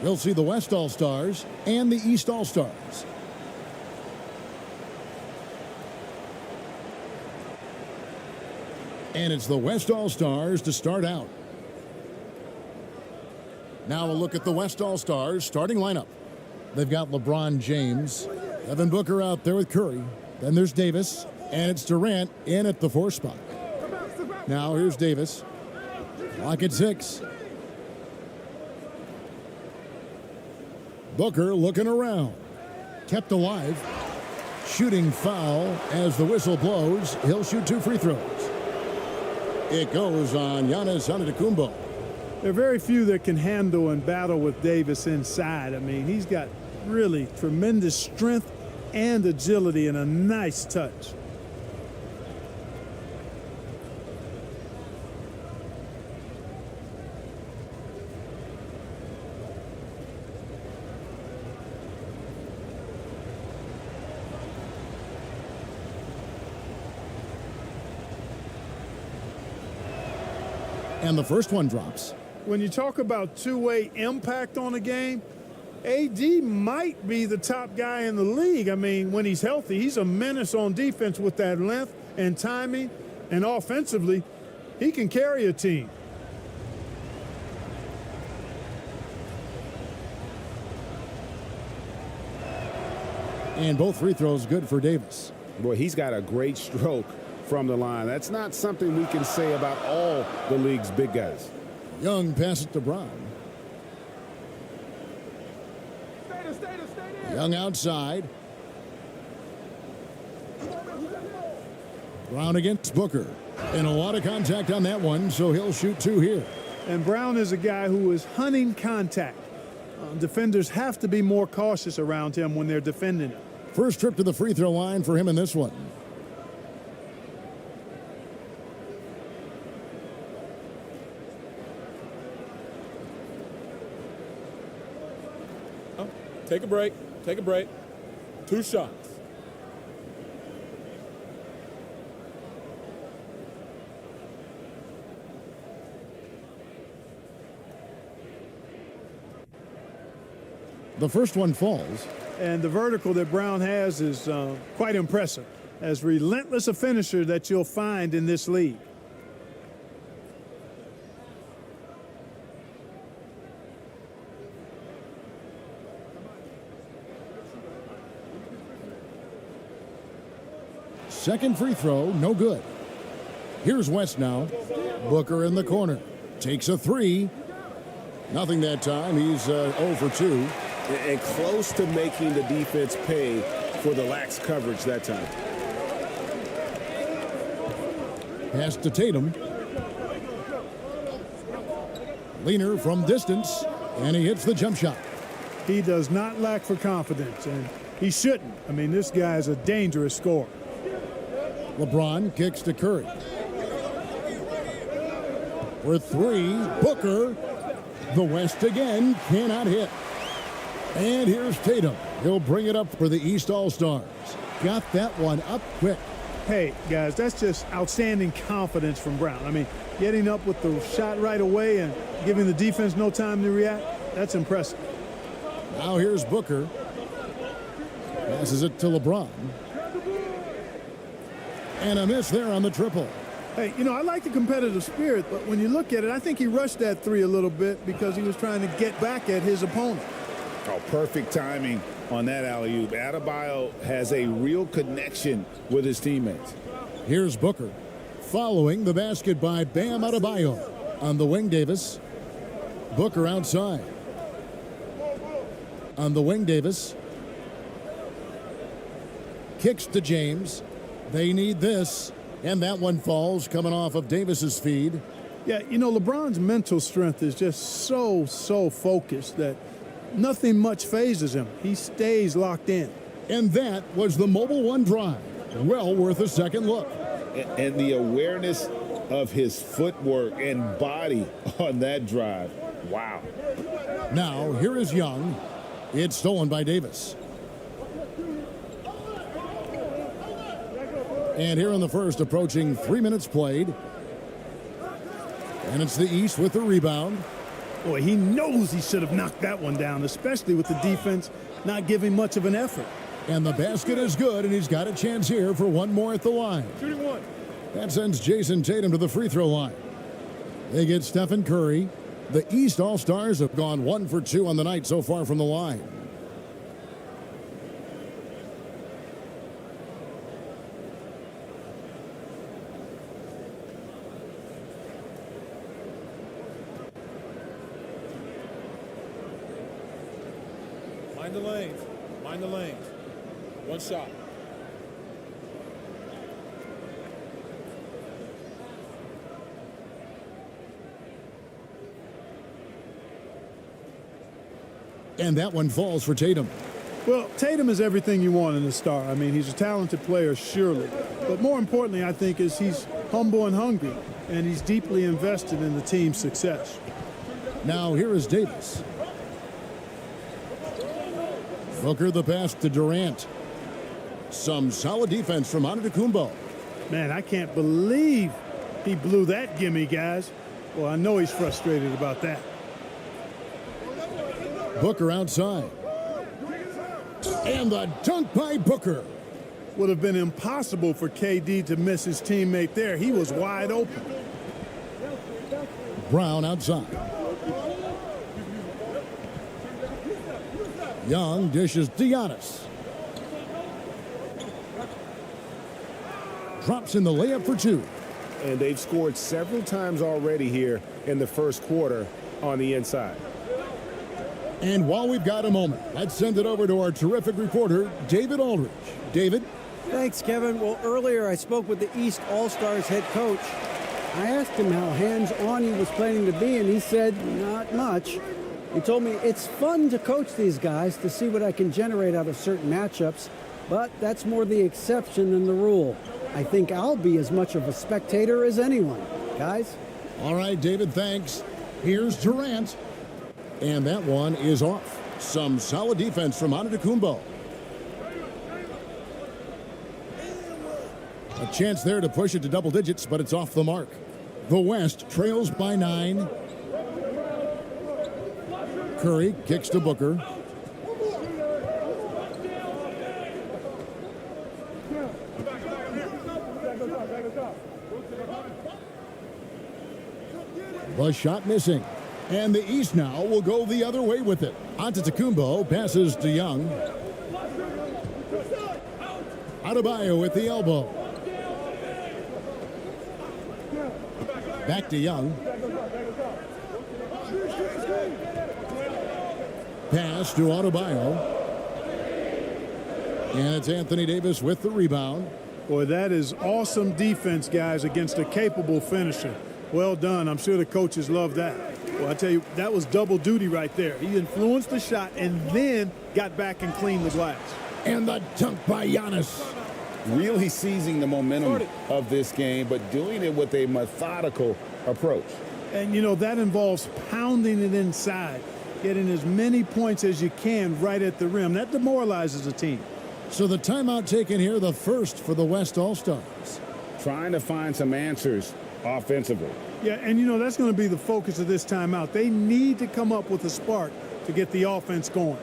You'll see the West All-Stars and the East All-Stars. And it's the West All-Stars to start out. Now a look at the West All-Stars starting lineup. They've got LeBron James, Devin Booker out there with Curry. Then there's Davis, and it's Durant in at the 4 spot. Now here's Davis. Clock at 6. Booker looking around. Kept alive. Shooting foul as the whistle blows. He'll shoot 2 free throws. It goes on Giannis Antetokounmpo. There are very few that can handle and battle with Davis inside. I mean, he's got really tremendous strength and agility and a nice touch. And the first one drops. When you talk about two-way impact on a game, AD might be the top guy in the league. I mean, when he's healthy, he's a menace on defense with that length and timing. And offensively, he can carry a team. And both free throws good for Davis. Boy, he's got a great stroke from the line. That's not something we can say about all the league's big guys. Young passes to Brown. Young outside. Brown against Booker. And a lot of contact on that one, so he'll shoot 2 here. And Brown is a guy who is hunting contact. Defenders have to be more cautious around him when they're defending him. First trip to the free throw line for him in this one. Take a break. Take a break. 2 shots. The first one falls. And the vertical that Brown has is quite impressive. As relentless a finisher that you'll find in this league. Second free throw, no good. Here's West now. Booker in the corner. Takes a 3. Nothing that time. He's 0 for 2. And close to making the defense pay for the lax coverage that time. Pass to Tatum. Leaner from distance, and he hits the jump shot. He does not lack for confidence, and he shouldn't. I mean, this guy is a dangerous scorer. LeBron kicks to Curry. For 3, Booker. The West again cannot hit. And here's Tatum. He'll bring it up for the East All-Stars. Got that one up quick. Hey, guys, that's just outstanding confidence from Brown. I mean, getting up with the shot right away and giving the defense no time to react, that's impressive. Now here's Booker. Passes it to LeBron. And a miss there on the triple. Hey, you know, I like the competitive spirit, but when you look at it, I think he rushed that 3 a little bit because he was trying to get back at his opponent. Oh, perfect timing on that alley-oop. Adebayo has a real connection with his teammates. Here's Booker. Following the basket by Bam Adebayo. On the wing, Davis. Booker outside. On the wing, Davis. Kicks to James. They need this. And that one falls coming off of Davis's feed. Yeah, you know, LeBron's mental strength is just so focused that nothing much phases him. He stays locked in. And that was the Mobile One drive. Well worth a second look. And the awareness of his footwork and body on that drive. Wow. Now, here is Young. It's stolen by Davis. And here in the first, approaching 3 minutes played. And it's the East with the rebound. Boy, he knows he should have knocked that one down, especially with the defense not giving much of an effort. And the basket is good, and he's got a chance here for one more at the line. Shooting one. That sends Jason Tatum to the free throw line. They get Stephen Curry. The East All-Stars have gone 1 for 2 on the night so far from the line. Mind the lanes. Mind the lanes. One shot. And that one falls for Tatum. Well, Tatum is everything you want in a star. I mean, he's a talented player, surely. But more importantly, I think, is he's humble and hungry, and he's deeply invested in the team's success. Now here is Davis. Booker the pass to Durant. Some solid defense from Antetokounmpo. Man, I can't believe he blew that gimme, guys. Well, I know he's frustrated about that. Booker outside. And the dunk by Booker. Would have been impossible for KD to miss his teammate there. He was wide open. Brown outside. Young dishes to Giannis. Drops in the layup for 2. And they've scored several times already here in the first quarter on the inside. And while we've got a moment, let's send it over to our terrific reporter, David Aldridge. David? Thanks, Kevin. Well, earlier I spoke with the East All-Stars head coach. I asked him how hands-on he was planning to be, and he said not much. He told me it's fun to coach these guys to see what I can generate out of certain matchups, but that's more the exception than the rule. I think I'll be as much of a spectator as anyone. Guys? All right, David, thanks. Here's Durant. And that one is off. Some solid defense from Antetokounmpo. A chance there to push it to double digits, but it's off the mark. The West trails by 9. Curry kicks to Booker. The shot missing. And the East now will go the other way with it. Antetokounmpo passes to Young. Adebayo with the elbow. Back to Young. Pass to Adebayo. And it's Anthony Davis with the rebound. Boy, that is awesome defense, guys, against a capable finisher. Well done. I'm sure the coaches love that. Well, I tell you, that was double duty right there. He influenced the shot and then got back and cleaned the glass. And the dunk by Giannis. Really seizing the momentum of this game, but doing it with a methodical approach. And, you know, that involves pounding it inside, getting as many points as you can right at the rim. That demoralizes a team. So the timeout taken here, the first for the West All-Stars. Trying to find some answers offensively. Yeah, and, you know, that's going to be the focus of this timeout. They need to come up with a spark to get the offense going.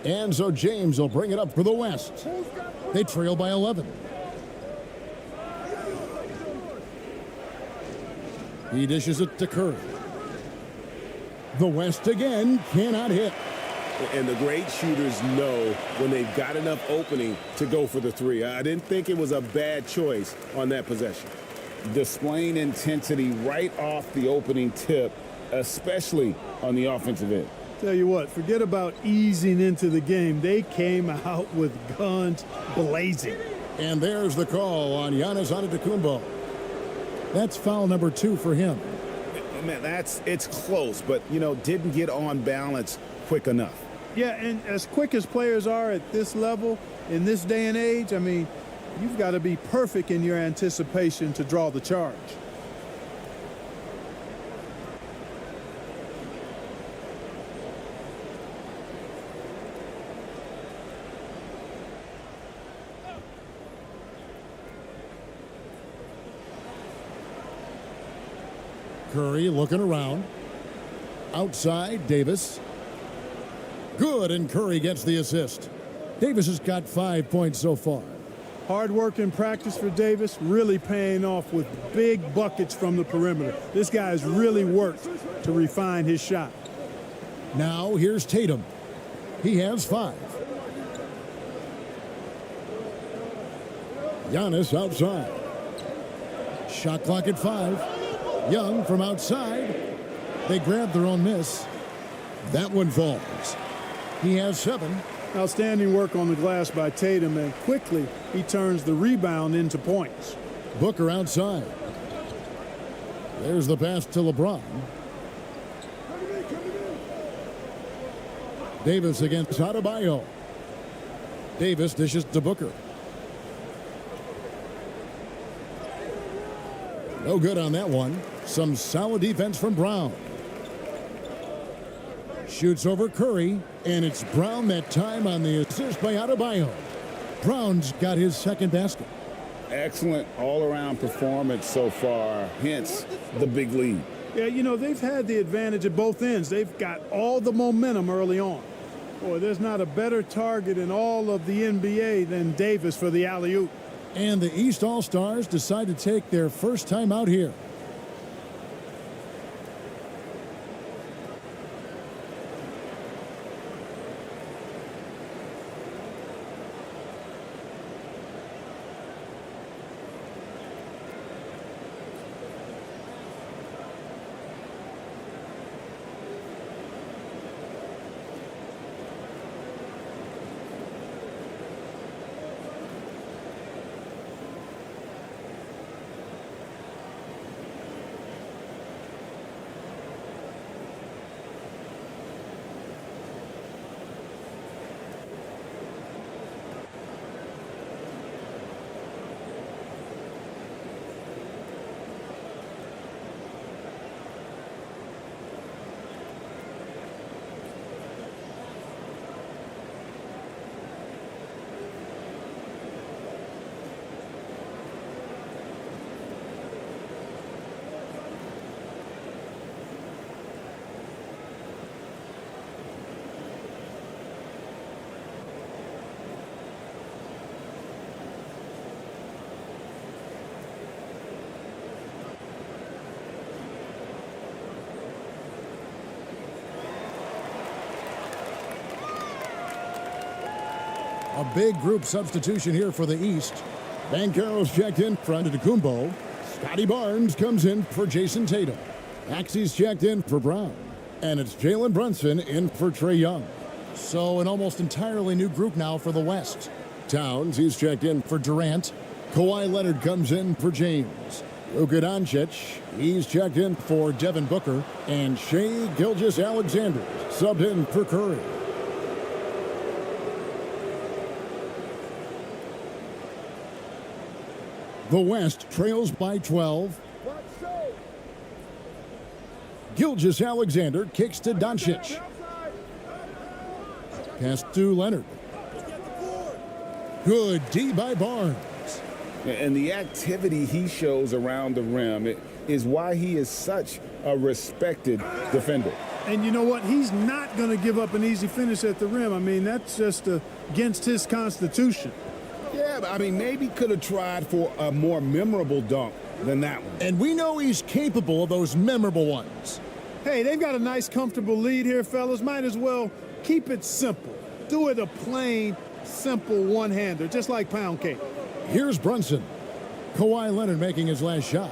And so James will bring it up for the West. They trail by 11. He dishes it to Curry. The West again cannot hit. And the great shooters know when they've got enough opening to go for the three. I didn't think it was a bad choice on that possession. Displaying intensity right off the opening tip, especially on the offensive end. Tell you what, forget about easing into the game. They came out with guns blazing. And there's the call on Giannis Antetokounmpo. That's foul number 2 for him. Man, it's close, but, you know, didn't get on balance quick enough. Yeah, and as quick as players are at this level, in this day and age, I mean, you've got to be perfect in your anticipation to draw the charge. Curry looking around. Outside, Davis. Good, and Curry gets the assist. Davis has got 5 points so far. Hard work in practice for Davis, really paying off with big buckets from the perimeter. This guy has really worked to refine his shot. Now here's Tatum. He has 5. Giannis outside. Shot clock at 5. Young from outside. They grab their own miss. That one falls. He has 7. Outstanding work on the glass by Tatum, and quickly he turns the rebound into points. Booker outside. There's the pass to LeBron. Davis against Adebayo. Davis dishes to Booker. No good on that one. Some solid defense from Brown. Shoots over Curry, and it's Brown that time on the assist by Adebayo. Brown's got his second basket. Excellent all-around performance so far, hence the big lead. Yeah, you know, they've had the advantage at both ends. They've got all the momentum early on. Boy, there's not a better target in all of the NBA than Davis for the alley-oop. And the East All-Stars decide to take their first time out here. A big group substitution here for the East. Banchero's checked in for Antetokounmpo. Scotty Barnes comes in for Jason Tatum. Maxey's checked in for Brown. And it's Jalen Brunson in for Trae Young. So an almost entirely new group now for the West. Towns, he's checked in for Durant. Kawhi Leonard comes in for James. Luka Doncic, he's checked in for Devin Booker. And Shai Gilgeous-Alexander subbed in for Curry. The West trails by 12. Gilgeous-Alexander kicks to Doncic. Pass to Leonard. Good D by Barnes. And the activity he shows around the rim is why he is such a respected defender. And you know what? He's not going to give up an easy finish at the rim. I mean, that's just against his constitution. Yeah, but I mean, maybe could have tried for a more memorable dunk than that one. And we know he's capable of those memorable ones. Hey, they've got a nice, comfortable lead here, fellas. Might as well keep it simple. Do it a plain, simple one-hander, just like pound cake. Here's Brunson. Kawhi Leonard making his last shot.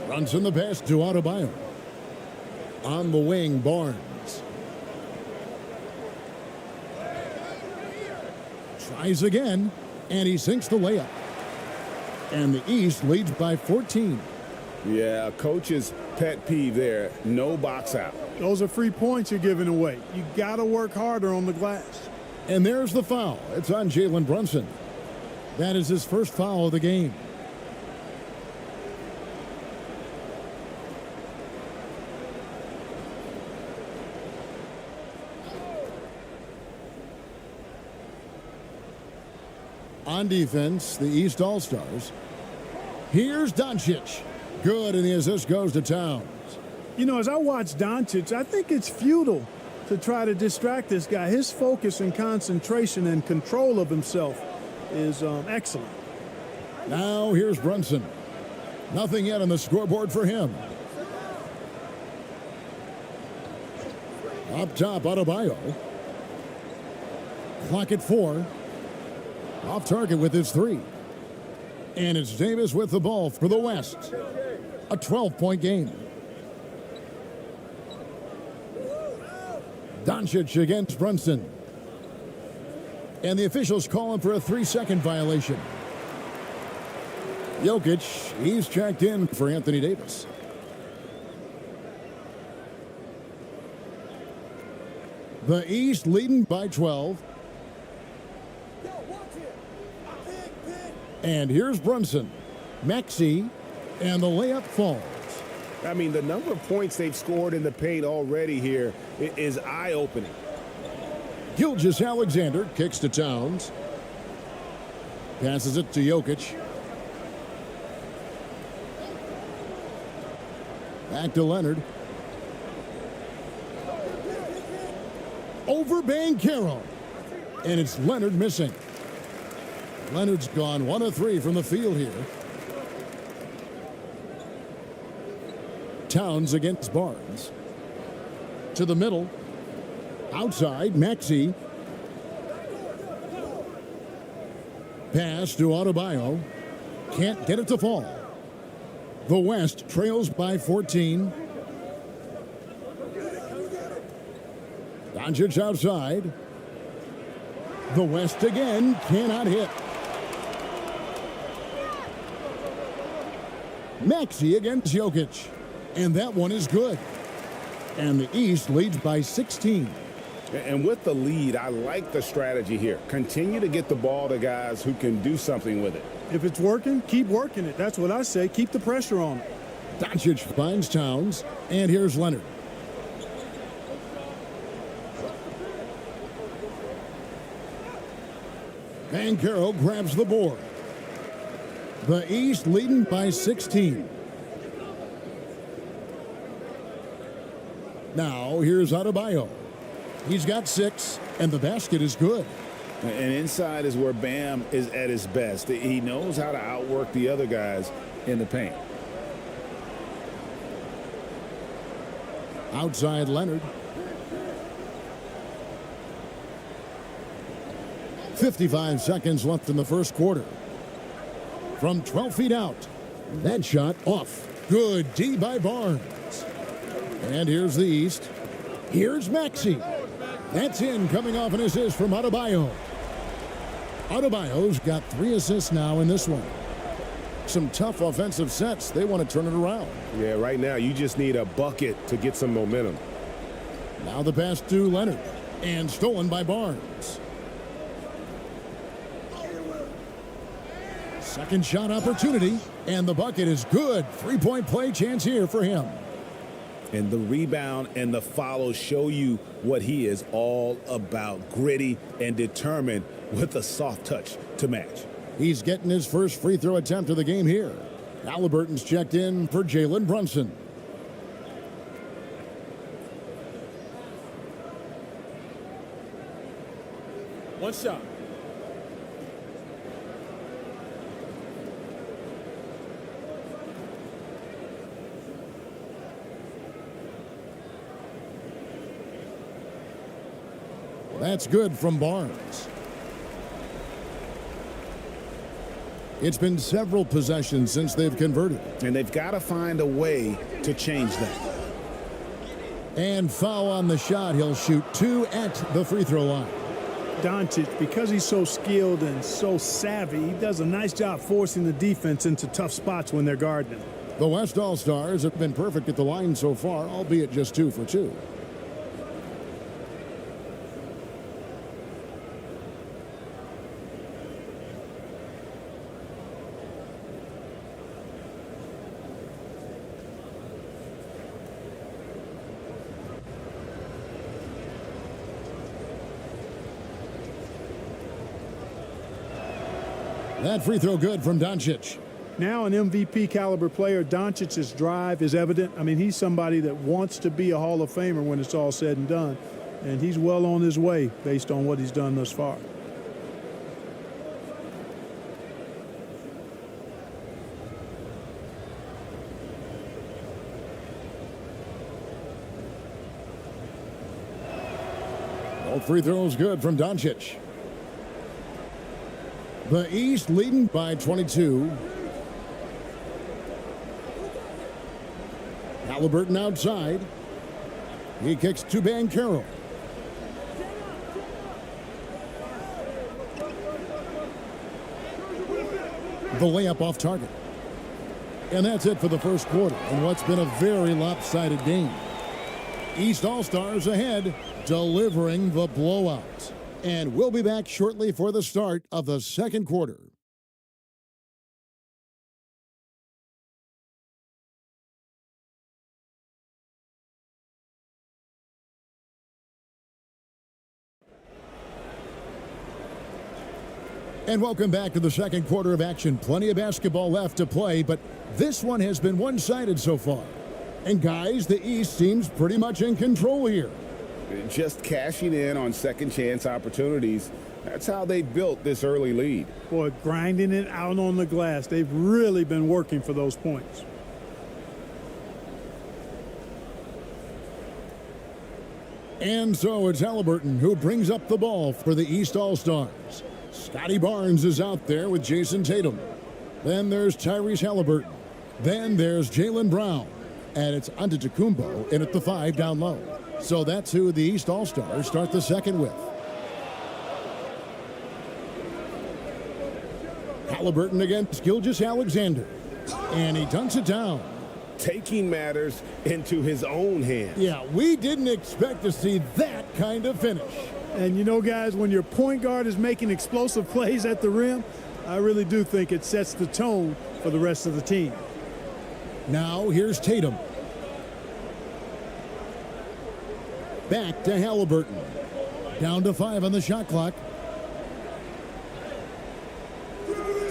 Brunson the pass to Adebayo. On the wing, Barnes. Tries again, and he sinks the layup. And the East leads by 14. Yeah, coach's pet peeve there. No box out. Those are free points you're giving away. You got to work harder on the glass. And there's the foul. It's on Jalen Brunson. That is his first foul of the game. On defense, the East All-Stars. Here's Doncic. Good, and the assist goes to Towns. You know, as I watch Doncic, I think it's futile to try to distract this guy. His focus and concentration and control of himself is excellent. Now here's Brunson. Nothing yet on the scoreboard for him. Up top, Adebayo. Clock at 4. Off target with his 3. And it's Davis with the ball for the West. A 12-point game. Doncic against Brunson. And the officials calling for a 3-second violation. Jokic, he's checked in for Anthony Davis. The East leading by 12. And here's Brunson. Maxey, and the layup falls. I mean, the number of points they've scored in the paint already here is eye-opening. Gilgeous-Alexander kicks to Towns. Passes it to Jokic. Back to Leonard. Over Banchero. And it's Leonard missing. Leonard's gone 1 of 3 from the field here. Towns against Barnes. To the middle. Outside, Maxey. Pass to Adebayo. Can't get it to fall. The West trails by 14. Doncic outside. The West again cannot hit. Maxey against Jokic. And that one is good. And the East leads by 16. And with the lead, I like the strategy here. Continue to get the ball to guys who can do something with it. If it's working, keep working it. That's what I say. Keep the pressure on it. Doncic finds Towns. And here's Leonard. Banchero grabs the board. The East leading by 16. Now, here's Adebayo. He's got 6, and the basket is good. And inside is where Bam is at his best. He knows how to outwork the other guys in the paint. Outside Leonard. 55 seconds left in the first quarter. From 12 feet out. That shot off. Good D by Barnes. And here's the East. Here's Maxey. That's in, coming off an assist from Adebayo. Adebayo's got 3 assists now in this one. Some tough offensive sets. They want to turn it around. Yeah, right now you just need a bucket to get some momentum. Now the pass to Leonard. And stolen by Barnes. Second shot opportunity. And the bucket is good. 3-point play chance here for him. And the rebound and the follow show you what he is all about. Gritty and determined with a soft touch to match. He's getting his first free throw attempt of the game here. Halliburton's checked in for Jalen Brunson. One shot. That's good from Barnes. It's been several possessions since they've converted. And they've got to find a way to change that. And foul on the shot. He'll shoot 2 at the free throw line. Doncic, because he's so skilled and so savvy, he does a nice job forcing the defense into tough spots when they're guarding him. The West All-Stars have been perfect at the line so far, albeit just 2 for 2. That free throw good from Doncic. Now an MVP caliber player, Doncic's drive is evident. I mean, he's somebody that wants to be a Hall of Famer when it's all said and done. And he's well on his way based on what he's done thus far. Both free throws good from Doncic. The East leading by 22. Halliburton outside. He kicks to Banchero. The layup off target. And that's it for the first quarter in what's been a very lopsided game. East All-Stars ahead, delivering the blowout. And we'll be back shortly for the start of the second quarter. And welcome back to the second quarter of action. Plenty of basketball left to play, but this one has been one-sided so far. And guys, the East seems pretty much in control here. Just cashing in on second chance opportunities. That's how they built this early lead. Boy, grinding it out on the glass. They've really been working for those points. And so it's Halliburton who brings up the ball for the East All-Stars. Scotty Barnes is out there with Jason Tatum. Then there's Tyrese Halliburton. Then there's Jaylen Brown. And it's Antetokounmpo in at the 5 down low. So that's who the East All-Stars start the second with. Halliburton against Gilgeous-Alexander. And he dunks it down. Taking matters into his own hands. Yeah, we didn't expect to see that kind of finish. And you know, guys, when your point guard is making explosive plays at the rim, I really do think it sets the tone for the rest of the team. Now here's Tatum. Back to Halliburton. Down to 5 on the shot clock.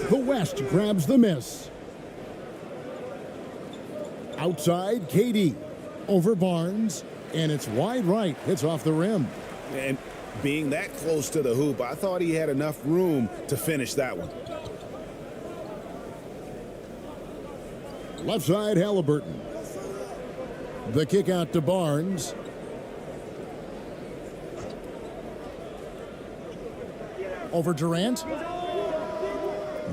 The West grabs the miss. Outside, KD. Over Barnes. And it's wide right. Hits off the rim. And being that close to the hoop, I thought he had enough room to finish that one. Left side, Halliburton. The kick out to Barnes. Over Durant.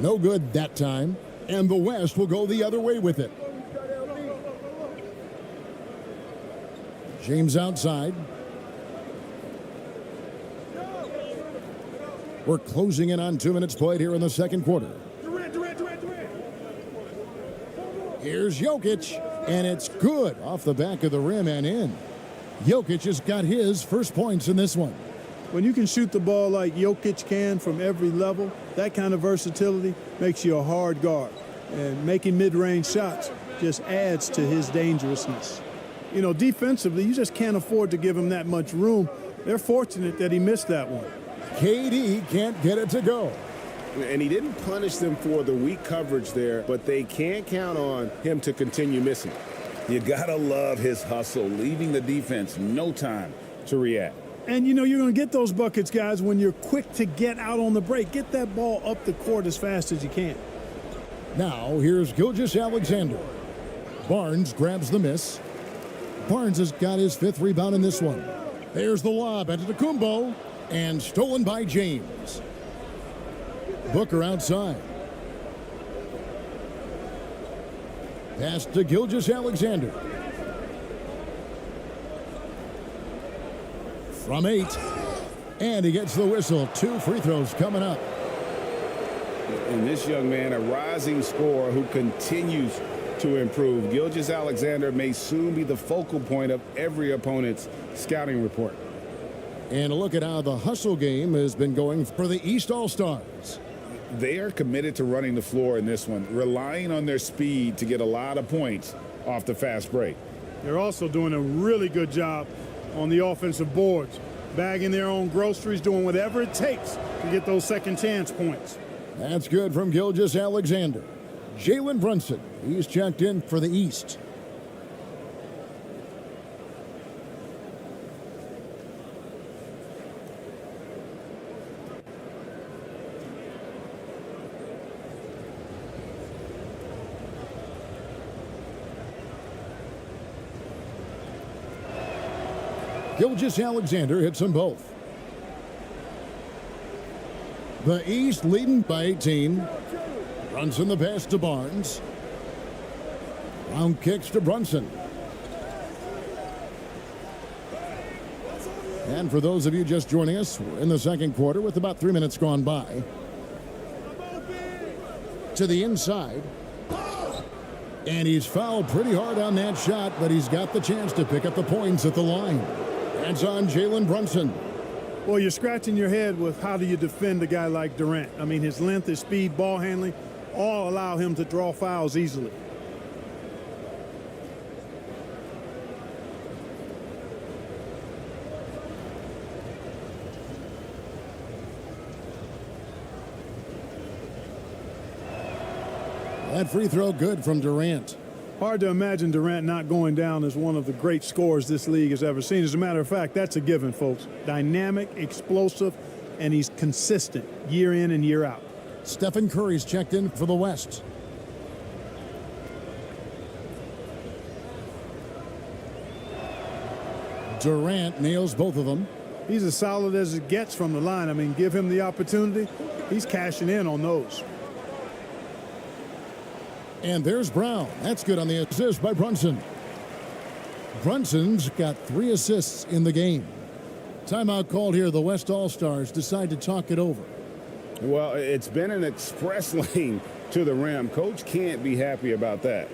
No good that time. And the West will go the other way with it. James outside. We're closing in on 2 minutes played here in the second quarter. Here's Jokic, and it's good off the back of the rim and in. Jokic has got his first points in this one. When you can shoot the ball like Jokic can from every level, that kind of versatility makes you a hard guard. And making mid-range shots just adds to his dangerousness. You know, defensively, you just can't afford to give him that much room. They're fortunate that he missed that one. KD can't get it to go. And he didn't punish them for the weak coverage there, but they can't count on him to continue missing. You gotta love his hustle, leaving the defense no time to react. And, you know, you're going to get those buckets, guys, when you're quick to get out on the break. Get that ball up the court as fast as you can. Now, here's Gilgeous-Alexander. Barnes grabs the miss. Barnes has got his 5th rebound in this one. There's the lob. Antetokounmpo. And stolen by James. Booker outside. Pass to Gilgeous-Alexander. From 8. And he gets the whistle. 2 free throws coming up. And this young man, a rising scorer who continues to improve. Gilgeous-Alexander may soon be the focal point of every opponent's scouting report. And a look at how the hustle game has been going for the East All-Stars. They are committed to running the floor in this one, relying on their speed to get a lot of points off the fast break. They're also doing a really good job on the offensive boards, bagging their own groceries, doing whatever it takes to get those second chance points. That's good from Gilgeous-Alexander. Jalen Brunson, he's checked in for the East. Gilgeous-Alexander hits them both. The East leading by 18. Brunson the pass to Barnes. Round kicks to Brunson. And for those of you just joining us, we're in the second quarter with about 3 minutes gone by. To the inside. And he's fouled pretty hard on that shot, but he's got the chance to pick up the points at the line. That's on Jalen Brunson. Well, you're scratching your head with how do you defend a guy like Durant. I mean, his length, his speed, ball handling, all allow him to draw fouls easily. That free throw good from Durant. Hard to imagine Durant not going down as one of the great scorers this league has ever seen. As a matter of fact, that's a given, folks. Dynamic, explosive, and he's consistent year in and year out. Stephen Curry's checked in for the West. Durant nails both of them. He's as solid as it gets from the line. I mean, give him the opportunity. He's cashing in on those. And there's Brown. That's good on the assist by Brunson. Brunson's got 3 assists in the game. Timeout called here. The West All-Stars decide to talk it over. Well, it's been an express lane to the rim. Coach can't be happy about that.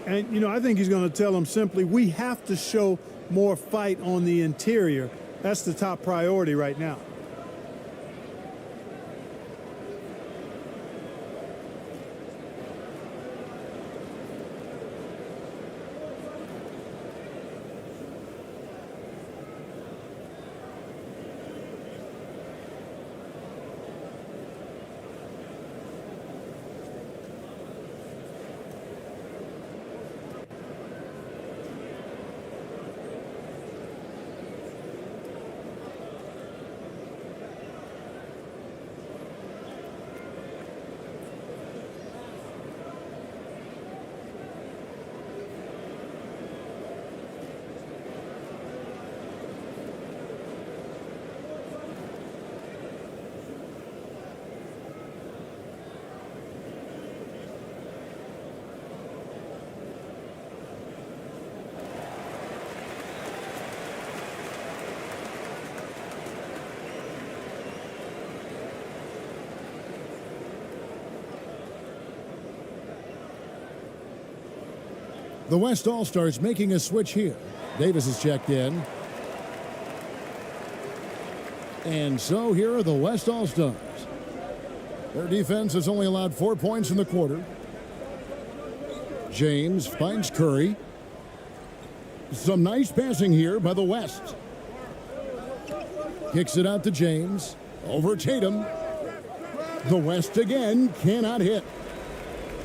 And, you know, I think he's going to tell them simply, we have to show more fight on the interior. That's the top priority right now. The West All-Stars making a switch here. Davis is checked in. And so here are the West All-Stars. Their defense has only allowed 4 points in the quarter. James finds Curry. Some nice passing here by the West. Kicks it out to James. Over Tatum. The West again cannot hit.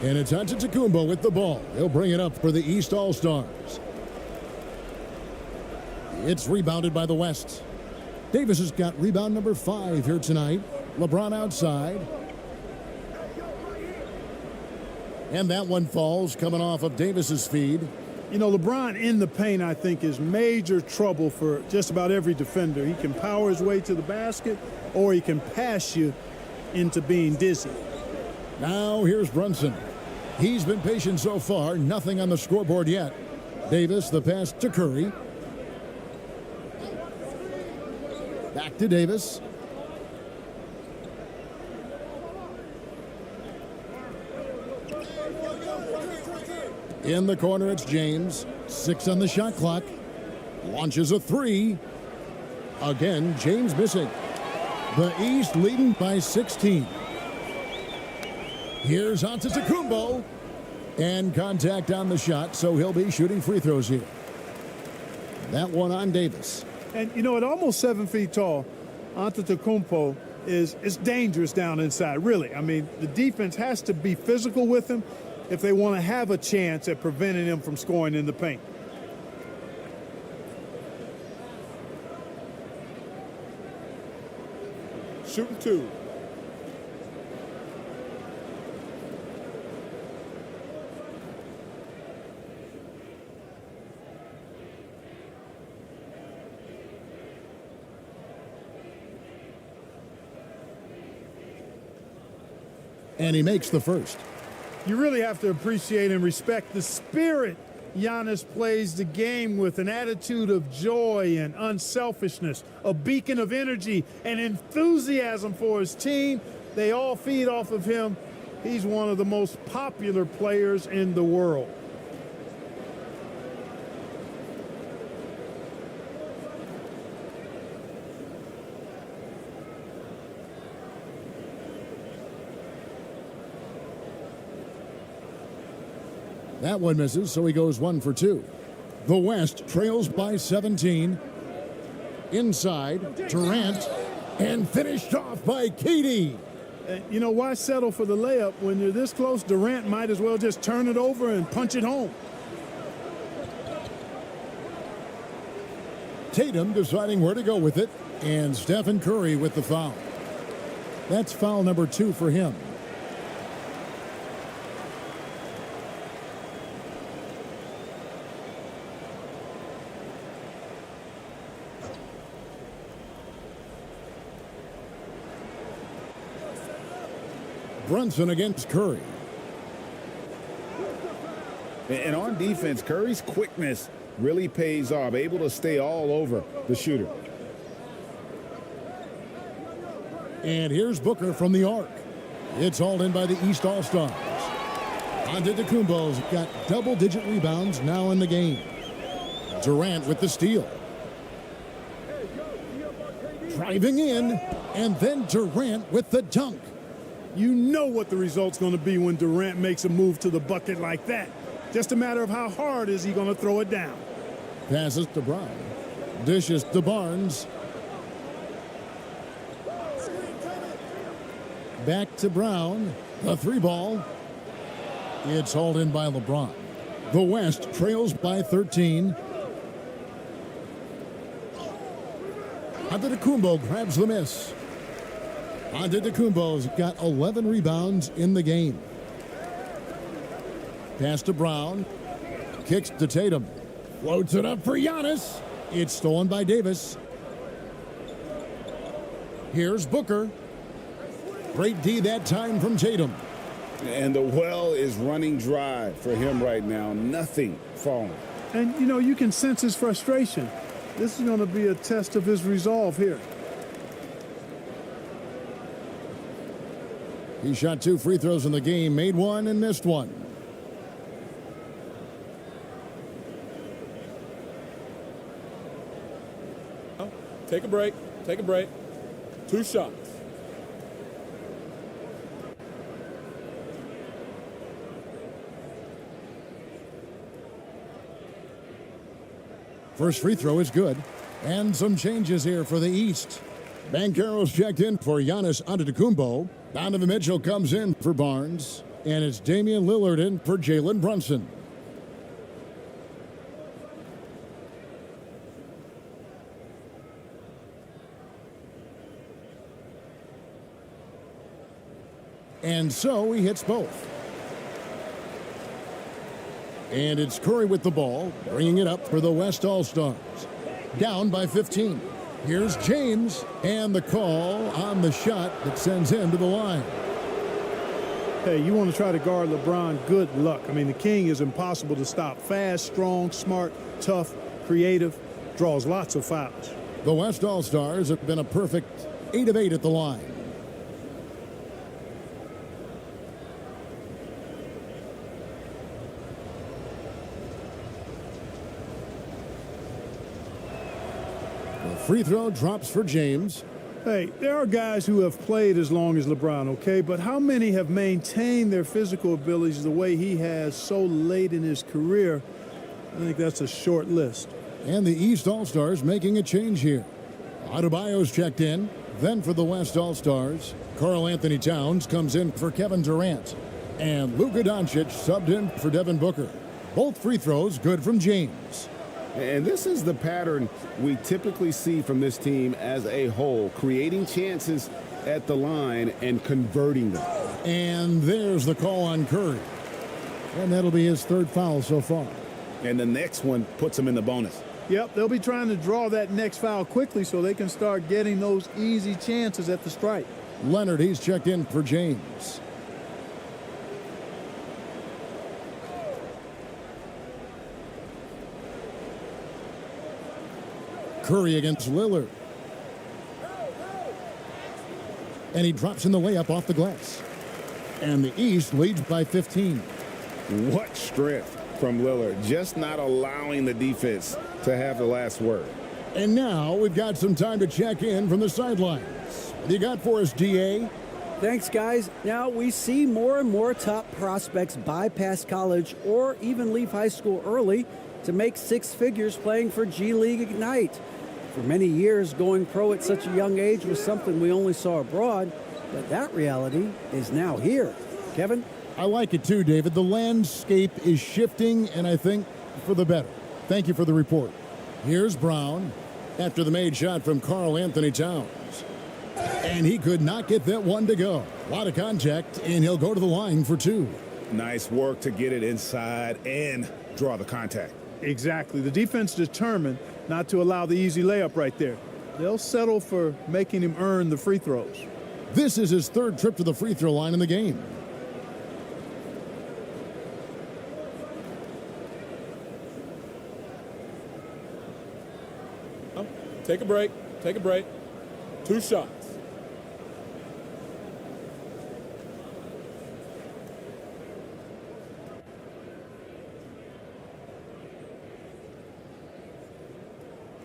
And it's Antetokounmpo with the ball. He'll bring it up for the East All-Stars. It's rebounded by the West. Davis has got rebound number 5 here tonight. LeBron outside. And that one falls coming off of Davis's feed. You know, LeBron in the paint, I think, is major trouble for just about every defender. He can power his way to the basket, or he can pass you into being dizzy. Now here's Brunson. He's been patient so far. Nothing on the scoreboard yet. Davis, the pass to Curry. Back to Davis. In the corner, it's James. 6 on the shot clock. Launches a 3. Again, James missing. The East leading by 16. Here's Antetokounmpo. And contact on the shot, so he'll be shooting free throws here. That one on Davis. And, you know, at almost 7 feet tall, Antetokounmpo is dangerous down inside, really. I mean, the defense has to be physical with him if they want to have a chance at preventing him from scoring in the paint. Shooting 2. And he makes the first. You really have to appreciate and respect the spirit Giannis plays the game with, an attitude of joy and unselfishness, a beacon of energy and enthusiasm for his team. They all feed off of him. He's one of the most popular players in the world. That one misses, so he goes 1 for 2. The West trails by 17. Inside, Durant, and finished off by KD. You know, why settle for the layup when you're this close? Durant might as well just turn it over and punch it home. Tatum deciding where to go with it, and Stephen Curry with the foul. That's foul number 2 for him. Brunson against Curry. And on defense, Curry's quickness really pays off, able to stay all over the shooter. And here's Booker from the arc. It's hauled in by the East All-Stars. Antetokounmpo's got double-digit rebounds now in the game. Durant with the steal. Driving in, and then Durant with the dunk. You know what the result's going to be when Durant makes a move to the bucket like that. Just a matter of how hard is he going to throw it down. Passes to Brown. Dishes to Barnes. Back to Brown. The 3-ball. It's hauled in by LeBron. The West trails by 13. Antetokounmpo grabs the miss. Antetokounmpo's got 11 rebounds in the game. Pass to Brown. Kicks to Tatum. Floats it up for Giannis. It's stolen by Davis. Here's Booker. Great D that time from Tatum. And the well is running dry for him right now. Nothing falling. And, you know, you can sense his frustration. This is going to be a test of his resolve here. He shot 2 free throws in the game, made 1 and missed 1. Take a break. Take a break. 2 shots. First free throw is good. And some changes here for the East. Banchero's checked in for Giannis Antetokounmpo. Donovan Mitchell comes in for Barnes. And it's Damian Lillard in for Jalen Brunson. And so he hits both. And it's Curry with the ball, bringing it up for the West All-Stars. Down by 15. Here's James, and the call on the shot that sends him to the line. Hey, you want to try to guard LeBron, good luck. I mean, the king is impossible to stop. Fast, strong, smart, tough, creative, draws lots of fouls. The West All-Stars have been a perfect 8 of 8 at the line. The free throw drops for James. Hey, there are guys who have played as long as LeBron, okay? But how many have maintained their physical abilities the way he has so late in his career? I think that's a short list. And the East All-Stars making a change here. Adebayo's checked in. Then for the West All-Stars, Karl Anthony Towns comes in for Kevin Durant. And Luka Doncic subbed in for Devin Booker. Both free throws good from James. And this is the pattern we typically see from this team as a whole, creating chances at the line and converting them. And there's the call on Curry. And that'll be his third foul so far. And the next one puts him in the bonus. Yep, they'll be trying to draw that next foul quickly so they can start getting those easy chances at the stripe. Leonard, he's checked in for James. Curry against Lillard. And he drops in the layup off the glass. And the East leads by 15. What strength from Lillard, just not allowing the defense to have the last word. And now we've got some time to check in from the sidelines. What do you got for us, DA? Thanks, guys. Now we see more and more top prospects bypass college or even leave high school early to make six figures playing for G League Ignite. For many years, going pro at such a young age was something we only saw abroad, but that reality is now here. Kevin? I like it too, David. The landscape is shifting, and I think for the better. Thank you for the report. Here's Brown after the made shot from Karl Anthony Towns. And he could not get that one to go. A lot of contact, and he'll go to the line for two. Nice work to get it inside and draw the contact. Exactly. The defense determined not to allow the easy layup right there. They'll settle for making him earn the free throws. This is his third trip to the free throw line in the game. Take a break. Take a break. 2 shots.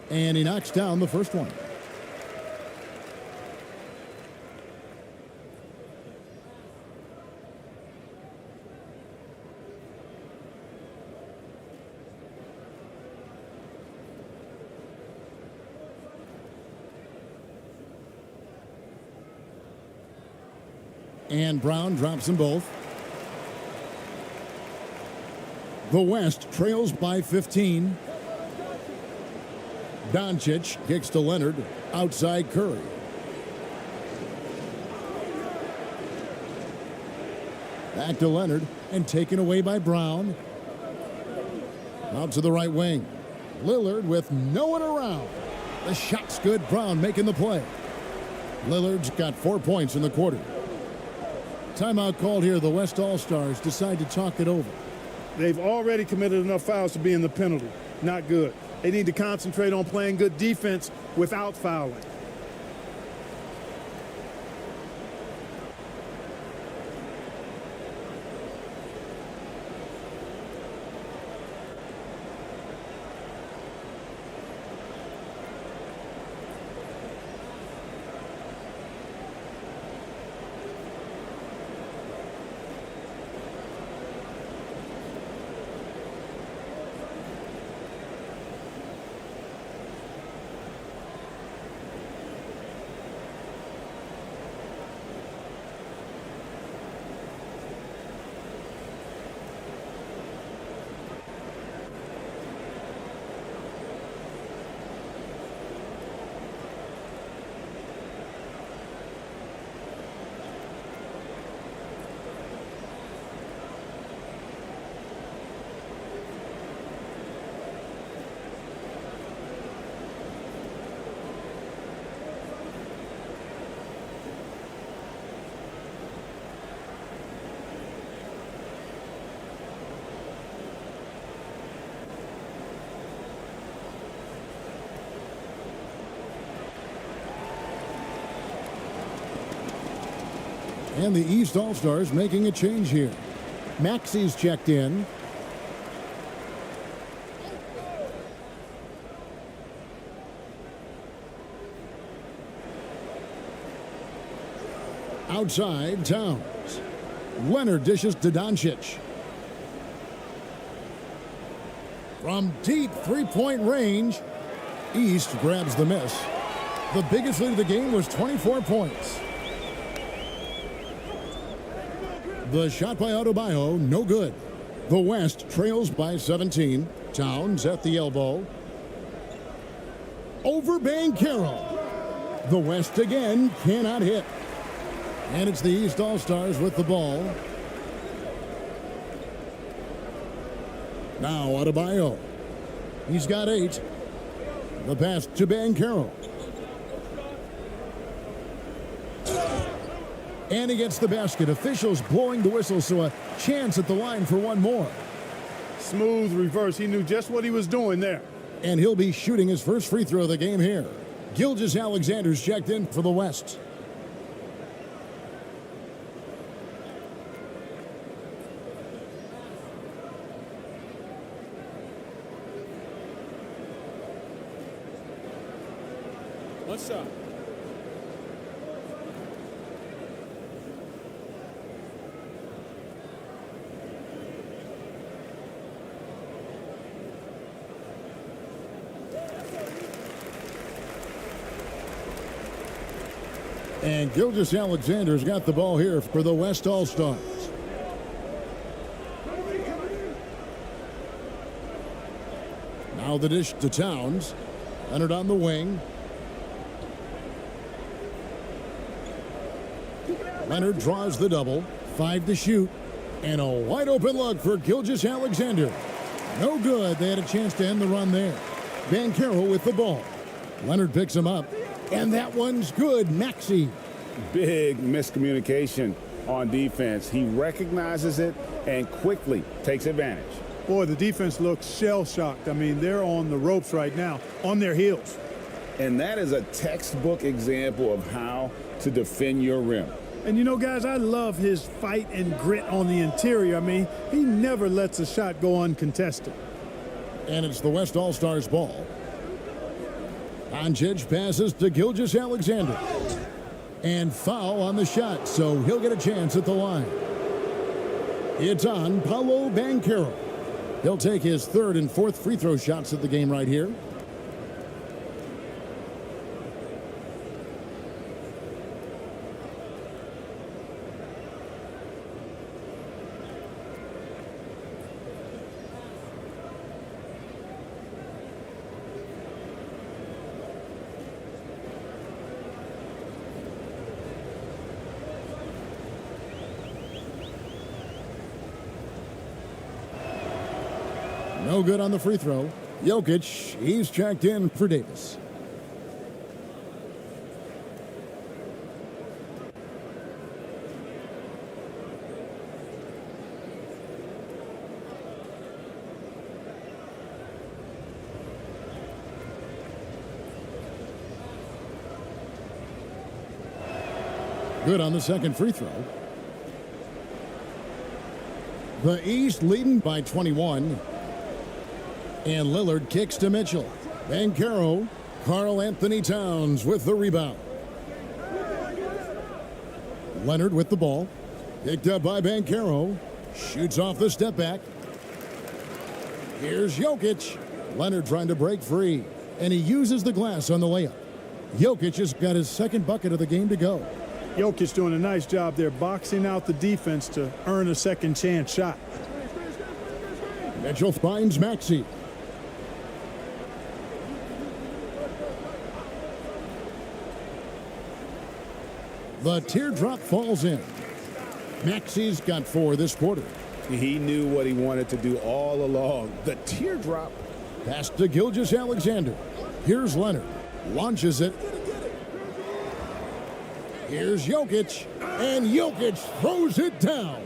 And he knocks down the first one. And Brown drops them both. The West trails by 15. Doncic kicks to Leonard, outside Curry. Back to Leonard, and taken away by Brown. Out to the right wing. Lillard with no one around. The shot's good. Brown making the play. Lillard's got 4 points in the quarter. Timeout called here. The West All-Stars decide to talk it over. They've already committed enough fouls to be in the penalty. Not good. They need to concentrate on playing good defense without fouling. And the East All-Stars making a change here. Maxey's checked in. Outside, Towns. Leonard dishes to Doncic. From deep three-point range, East grabs the miss. The biggest lead of the game was 24 points. The shot by Adebayo, no good. The West trails by 17. Towns at the elbow. Over Banchero. The West again cannot hit. And it's the East All-Stars with the ball. Now Adebayo. He's got 8. The pass to Banchero. And he gets the basket. Officials blowing the whistle, so a chance at the line for one more. Smooth reverse. He knew just what he was doing there. And he'll be shooting his first free throw of the game here. Gilgeous-Alexander's checked in for the West. One shot. And Gilgeous-Alexander's got the ball here for the West All-Stars. Now the dish to Towns. Leonard on the wing. Leonard draws the double. 5 to shoot. And a wide open look for Gilgeous-Alexander. No good. They had a chance to end the run there. Banchero with the ball. Leonard picks him up. And that one's good. Maxey. Big miscommunication on defense. He recognizes it and quickly takes advantage. Boy, the defense looks shell-shocked. I mean, they're on the ropes right now, on their heels. And that is a textbook example of how to defend your rim. And you know, guys, I love his fight and grit on the interior. I mean, he never lets a shot go uncontested. And it's the West All-Stars ball. Doncic passes to Gilgeous-Alexander. And foul on the shot, so he'll get a chance at the line. It's on Paolo Banchero. He'll take his 3rd and 4th free throw shots of the game right here. No good on the free throw. Jokic, he's checked in for Davis. Good on the second free throw. The East leading by 21. And Lillard kicks to Mitchell. Banchero, Karl Anthony Towns with the rebound. Leonard with the ball. Picked up by Banchero. Shoots off the step back. Here's Jokic. Leonard trying to break free. And he uses the glass on the layup. Jokic has got his 2nd bucket of the game to go. Jokic doing a nice job there, boxing out the defense to earn a second chance shot. Mitchell finds Maxey. The teardrop falls in. Maxey's got 4 this quarter. He knew what he wanted to do all along. The teardrop. Pass to Gilgeous-Alexander. Here's Leonard. Launches it. Here's Jokic. And Jokic throws it down.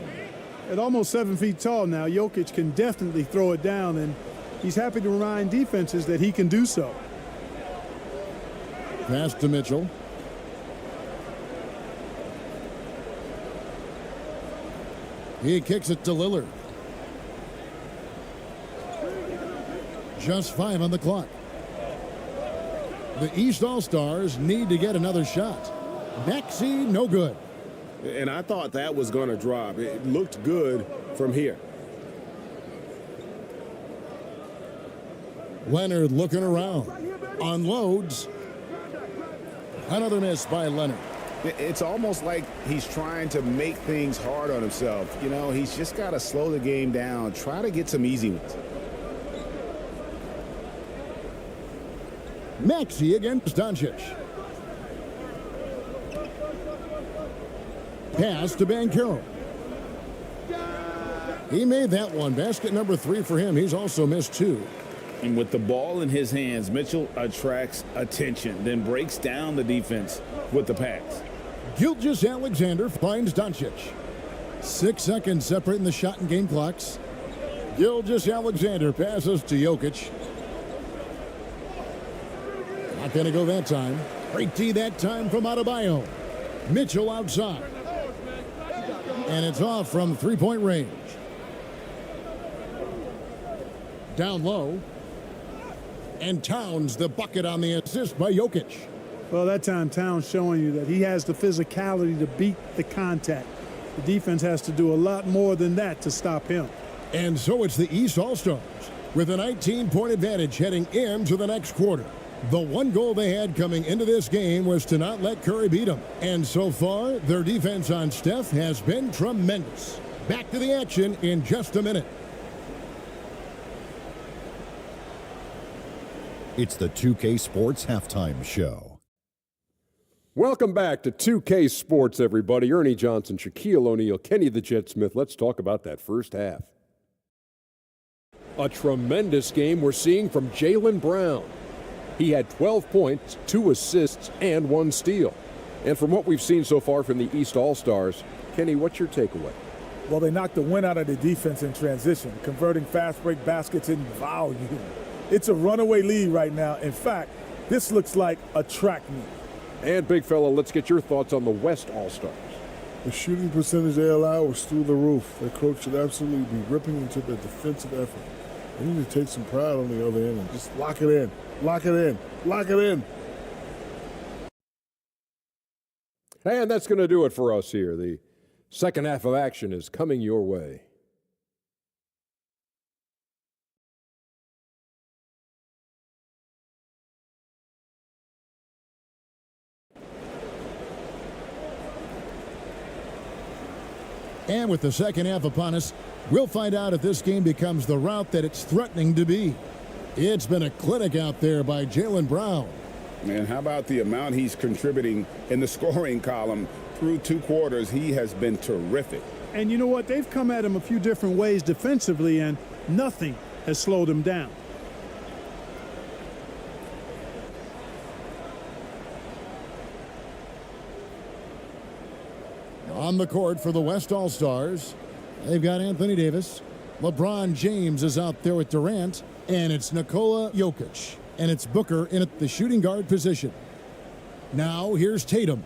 At almost 7 feet tall now, Jokic can definitely throw it down, and he's happy to remind defenses that he can do so. Pass to Mitchell. He kicks it to Lillard. Just 5 on the clock. The East All-Stars need to get another shot. Maxey, no good. And I thought that was going to drop. It looked good from here. Leonard looking around. Unloads. Another miss by Leonard. It's almost like he's trying to make things hard on himself. You know, he's just got to slow the game down, try to get some easy ones. Maxey against Doncic. Pass to Banchero. He made that one. Basket number 3 for him. He's also missed 2. And with the ball in his hands, Mitchell attracts attention, then breaks down the defense with the pass. Gilgeous-Alexander finds Doncic. 6 seconds separating the shot and game clocks. Gilgeous-Alexander passes to Jokic. Not going to go that time. Great D that time from Adebayo. Mitchell outside. And it's off from three-point range. Down low. And Towns the bucket on the assist by Jokic. Well, that time Towns showing you that he has the physicality to beat the contact. The defense has to do a lot more than that to stop him. And so it's the East All-Stars with a 19-point advantage heading into the next quarter. The one goal they had coming into this game was to not let Curry beat them. And so far, their defense on Steph has been tremendous. Back to the action in just a minute. It's the 2K Sports Halftime Show. Welcome back to 2K Sports, everybody. Ernie Johnson, Shaquille O'Neal, Kenny the Jet Smith. Let's talk about that first half. A tremendous game we're seeing from Jaylen Brown. He had 12 points, 2 assists, and 1 steal. And from what we've seen so far from the East All-Stars, Kenny, what's your takeaway? Well, they knocked the wind out of the defense in transition, converting fast break baskets in volume. It's a runaway lead right now. In fact, this looks like a track meet. And big fella, let's get your thoughts on the West All-Stars. The shooting percentage they allowed was through the roof. Their coach should absolutely be ripping into the defensive effort. They need to take some pride on the other end and just lock it in. Lock it in. Lock it in. And that's going to do it for us here. The second half of action is coming your way. And with the second half upon us, we'll find out if this game becomes the route that it's threatening to be. It's been a clinic out there by Jaylen Brown. And how about the amount he's contributing in the scoring column through 2 quarters? He has been terrific. And you know what? They've come at him a few different ways defensively, and nothing has slowed him down. On the court for the West All-Stars, they've got Anthony Davis. LeBron James is out there with Durant, and it's Nikola Jokic. And it's Booker in at the shooting guard position. Now here's Tatum.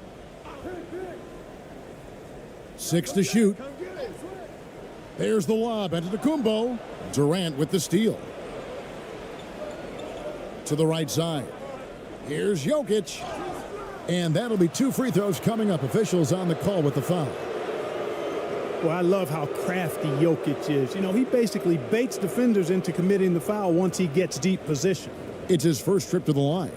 6 to shoot. There's the lob at Antetokounmpo. Durant with the steal. To the right side. Here's Jokic. And that'll be 2 free throws coming up. Officials on the call with the foul. Well, I love how crafty Jokic is. You know, he basically baits defenders into committing the foul once he gets deep position. It's his first trip to the line.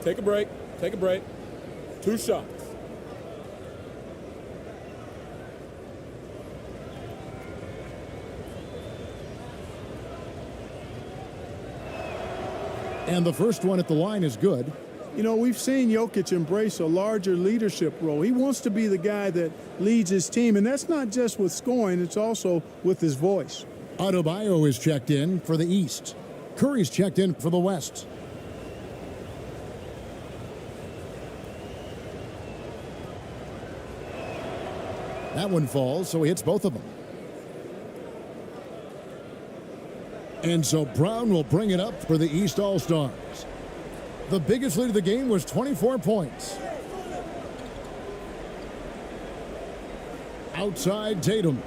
Take a break. Take a break. 2 shots. And the first one at the line is good. You know, we've seen Jokic embrace a larger leadership role. He wants to be the guy that leads his team, and that's not just with scoring, it's also with his voice. Adebayo is checked in for the East. Curry's checked in for the West. That one falls, so he hits both of them. And so Brown will bring it up for the East All-Stars. The biggest lead of the game was 24 points. Outside Tatum.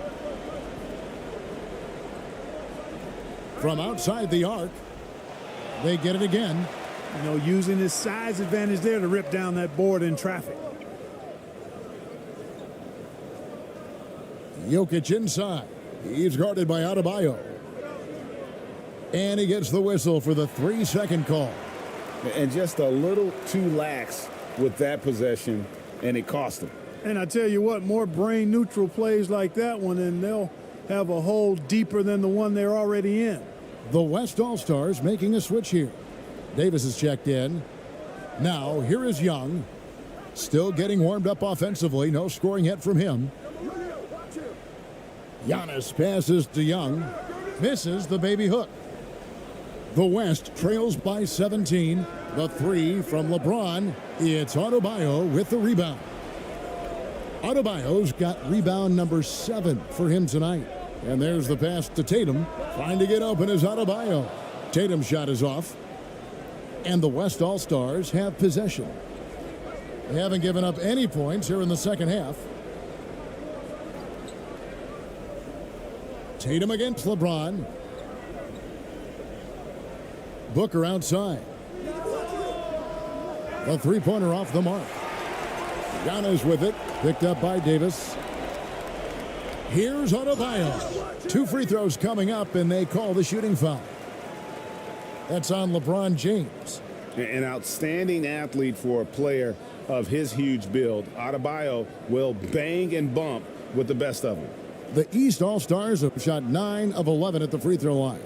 From outside the arc, they get it again. You know, using his size advantage there to rip down that board in traffic. Jokic inside. He's guarded by Adebayo. And he gets the whistle for the 3-second call. And just a little too lax with that possession, and it cost him. And I tell you what, more brain neutral plays like that one, and they'll have a hole deeper than the one they're already in. The West All-Stars making a switch here. Davis is checked in. Now, here is Young. Still getting warmed up offensively. No scoring yet from him. Giannis passes to Young. Misses the baby hook. The West trails by 17. The 3 from LeBron. It's Adebayo with the rebound. Adebayo's got rebound number 7 for him tonight. And there's the pass to Tatum. Trying to get open is Adebayo. Tatum's shot is off. And the West All-Stars have possession. They haven't given up any points here in the second half. Tatum against LeBron. Booker outside. The three-pointer off the mark. Giannis with it. Picked up by Davis. Here's Adebayo. 2 free throws coming up, and they call the shooting foul. That's on LeBron James. An outstanding athlete for a player of his huge build. Adebayo will bang and bump with the best of them. The East All-Stars have shot 9 of 11 at the free throw line.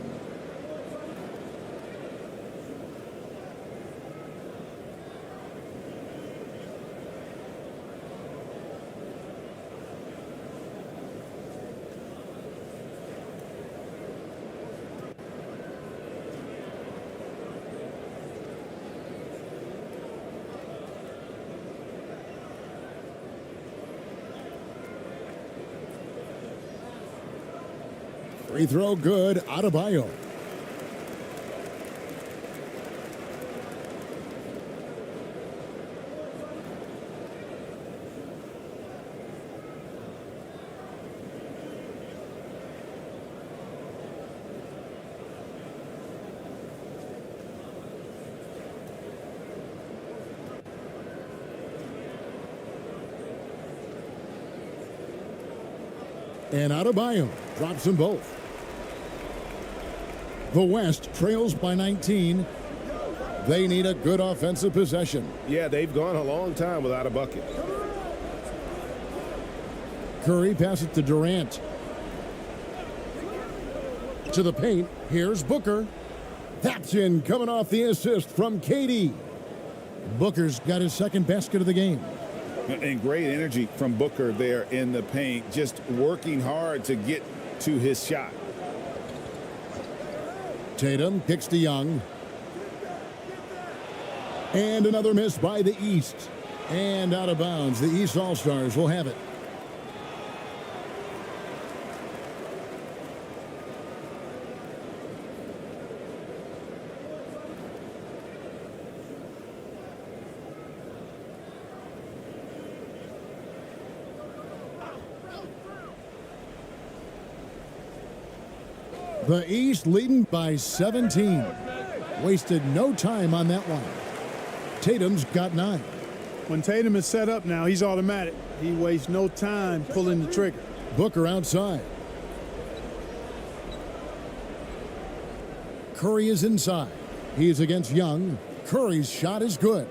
Free throw good, Adebayo. And Adebayo drops them both. The West trails by 19. They need a good offensive possession. Yeah, they've gone a long time without a bucket. Curry passes to Durant. To the paint. Here's Booker. That's in, coming off the assist from KD. Booker's got his second basket of the game. And great energy from Booker there in the paint, just working hard to get to his shot. Tatum kicks to Young. And another miss by the East. And out of bounds. The East All-Stars will have it. The East leading by 17. Wasted no time on that one. Tatum's got 9. When Tatum is set up now, he's automatic. He wastes no time pulling the trigger. Booker outside. Curry is inside. He's against Young. Curry's shot is good.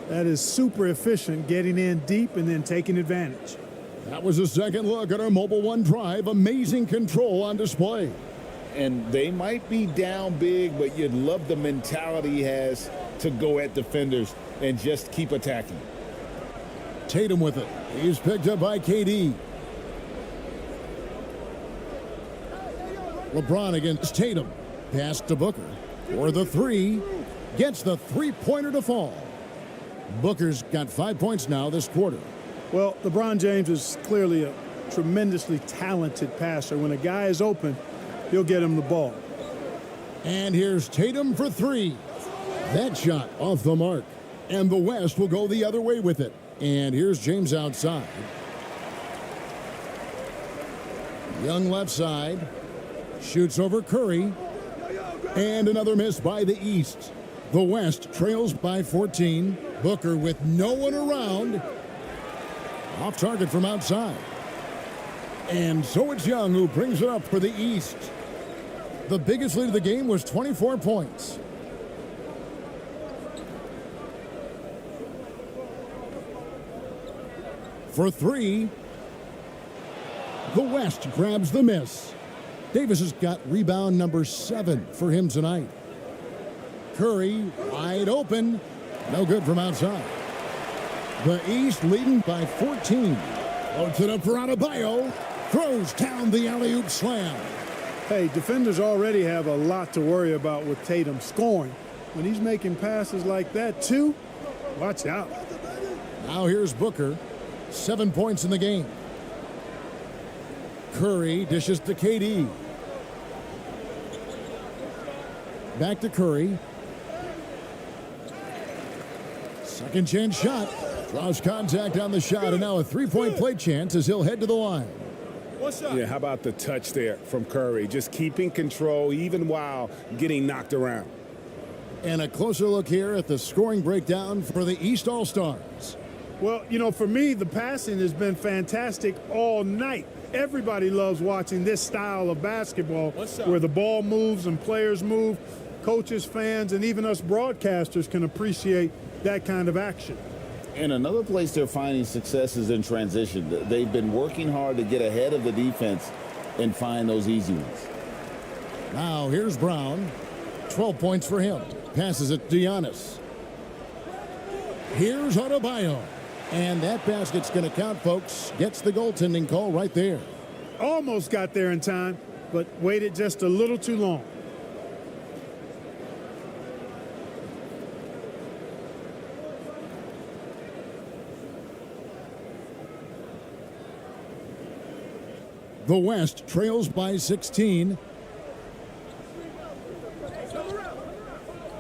That is super efficient, getting in deep and then taking advantage. That was a second look at our Mobile One drive. Amazing control on display. And they might be down big, but you'd love the mentality he has to go at defenders and just keep attacking. Tatum with it. He's picked up by KD. LeBron against Tatum. Pass to Booker. For the 3. Gets the three-pointer to fall. Booker's got 5 points now this quarter. Well, LeBron James is clearly a tremendously talented passer. When a guy is open, he'll get him the ball. And here's Tatum for three. That shot off the mark. And the West will go the other way with it. And here's James outside. Young left side. Shoots over Curry. And another miss by the East. The West trails by 14. Booker with no one around. Off target from outside. And so it's Young who brings it up for the East. The biggest lead of the game was 24 points. For three, the West grabs the miss. Davis has got rebound number 7 for him tonight. Curry wide open. No good from outside. The East leading by 14. Loads it up for Adebayo. Throws down the alley-oop slam. Hey, defenders already have a lot to worry about with Tatum scoring. When he's making passes like that, too, watch out. Now here's Booker. 7 points in the game. Curry dishes to KD. Back to Curry. Second chance shot. Draws contact on the shot, and now a three-point play chance as he'll head to the line. Yeah, how about the touch there from Curry? Just keeping control even while getting knocked around. And a closer look here at the scoring breakdown for the East All-Stars. Well, you know, for me, the passing has been fantastic all night. Everybody loves watching this style of basketball where the ball moves and players move. Coaches, fans, and even us broadcasters can appreciate that kind of action. And another place they're finding success is in transition. They've been working hard to get ahead of the defense and find those easy ones. Now here's Brown. 12 points for him. Passes it to Giannis. Here's Adebayo. And that basket's going to count, folks. Gets the goaltending call right there. Almost got there in time, but waited just a little too long. The West trails by 16.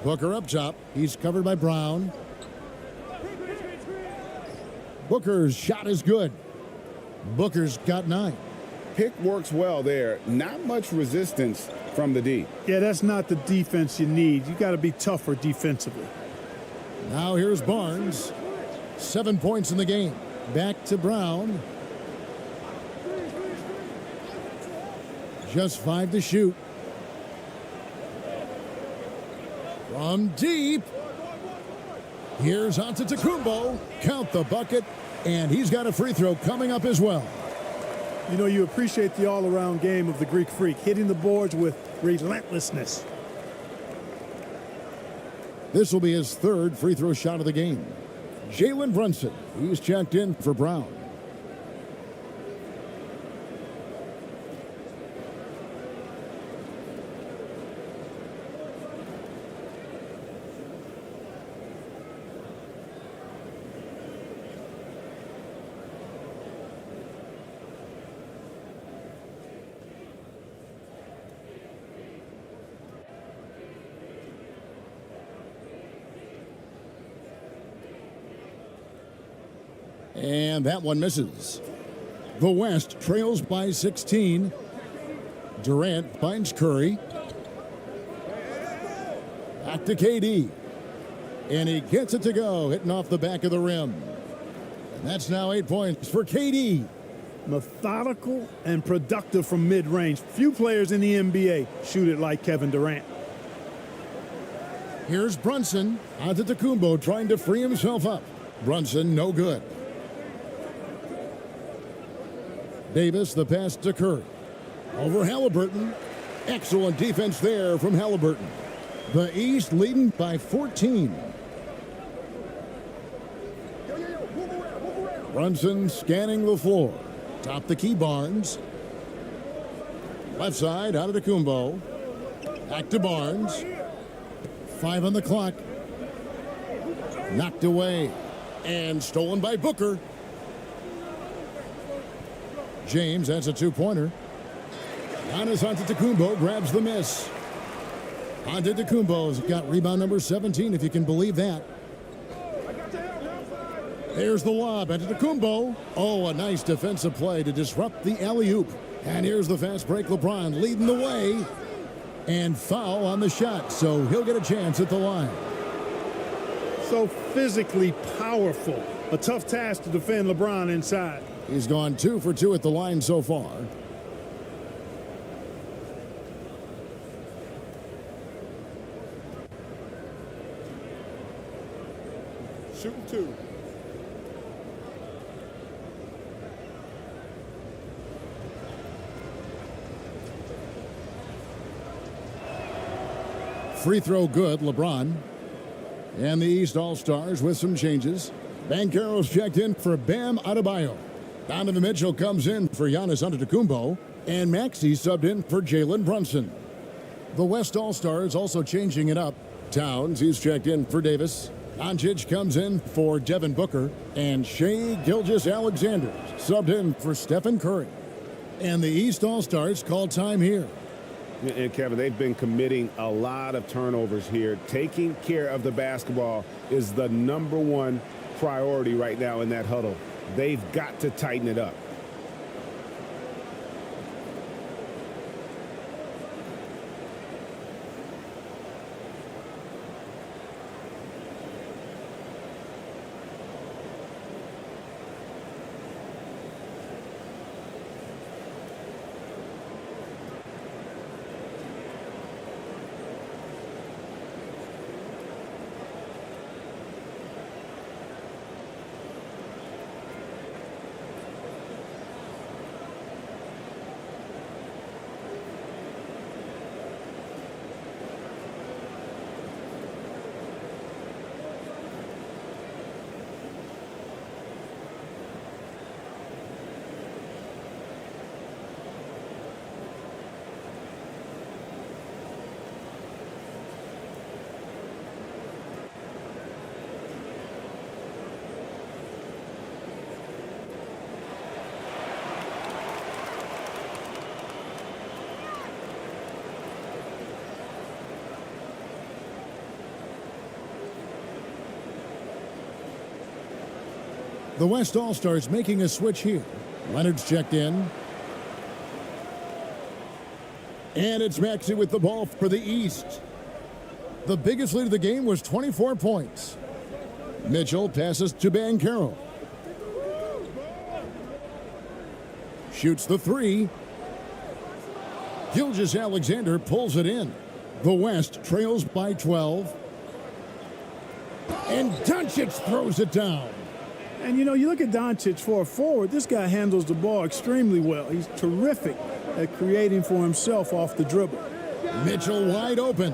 Booker up top. He's covered by Brown. Booker's shot is good. Booker's got 9. Pick works well there. Not much resistance from the D. Yeah, that's not the defense you need. You got to be tougher defensively. Now here's Barnes. 7 points in the game. Back to Brown. Just 5 to shoot. From deep. Here's Antetokounmpo. Count the bucket. And he's got a free throw coming up as well. You know, you appreciate the all-around game of the Greek Freak, hitting the boards with relentlessness. This will be his 3rd free throw shot of the game. Jalen Brunson. He's checked in for Brown. And that one misses. The West trails by 16. Durant finds Curry. Back to KD. And he gets it to go, hitting off the back of the rim. And that's now 8 points for KD. Methodical and productive from mid-range. Few players in the NBA shoot it like Kevin Durant. Here's Brunson. Antetokounmpo trying to free himself up. Brunson, no good. Davis, the pass to Curry. Over Halliburton. Excellent defense there from Halliburton. The East leading by 14. Brunson scanning the floor. Top the key, Barnes. Left side, Antetokounmpo. Back to Barnes. 5 on the clock. Knocked away. And stolen by Booker. James, that's a two-pointer. Giannis Antetokounmpo grabs the miss. Antetokounmpo's got rebound number 17, if you can believe that. Here's the lob. Antetokounmpo. Oh, a nice defensive play to disrupt the alley-oop. And here's the fast break. LeBron leading the way. And foul on the shot, so he'll get a chance at the line. So physically powerful. A tough task to defend LeBron inside. He's gone 2 for 2 at the line so far. Shooting 2. Free throw good, LeBron. And the East All-Stars with some changes. Banchero's checked in for Bam Adebayo. Donovan Mitchell comes in for Giannis Antetokounmpo. And Maxey subbed in for Jalen Brunson. The West All-Stars also changing it up. Towns, he's checked in for Davis. Doncic comes in for Devin Booker. And Shai Gilgeous-Alexander subbed in for Stephen Curry. And the East All-Stars call time here. And Kevin, they've been committing a lot of turnovers here. Taking care of the basketball is the #1 priority right now in that huddle. They've got to tighten it up. The West All-Stars making a switch here. Leonard's checked in. And it's Maxey with the ball for the East. The biggest lead of the game was 24 points. Mitchell passes to Banchero. Shoots the three. Gilgeous-Alexander pulls it in. The West trails by 12. And Doncic throws it down. And, you know, you look at Doncic for a forward, this guy handles the ball extremely well. He's terrific at creating for himself off the dribble. Mitchell wide open.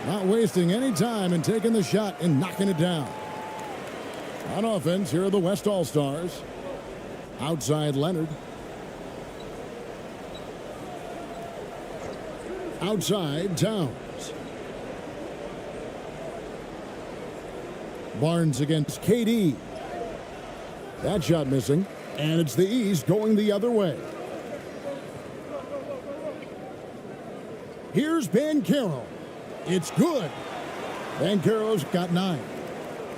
Not wasting any time and taking the shot and knocking it down. On offense, here are the West All-Stars. Outside Leonard. Outside Towns. Barnes against KD. That shot missing. And it's the East going the other way. Here's Banchero. It's good. Banchero's got 9.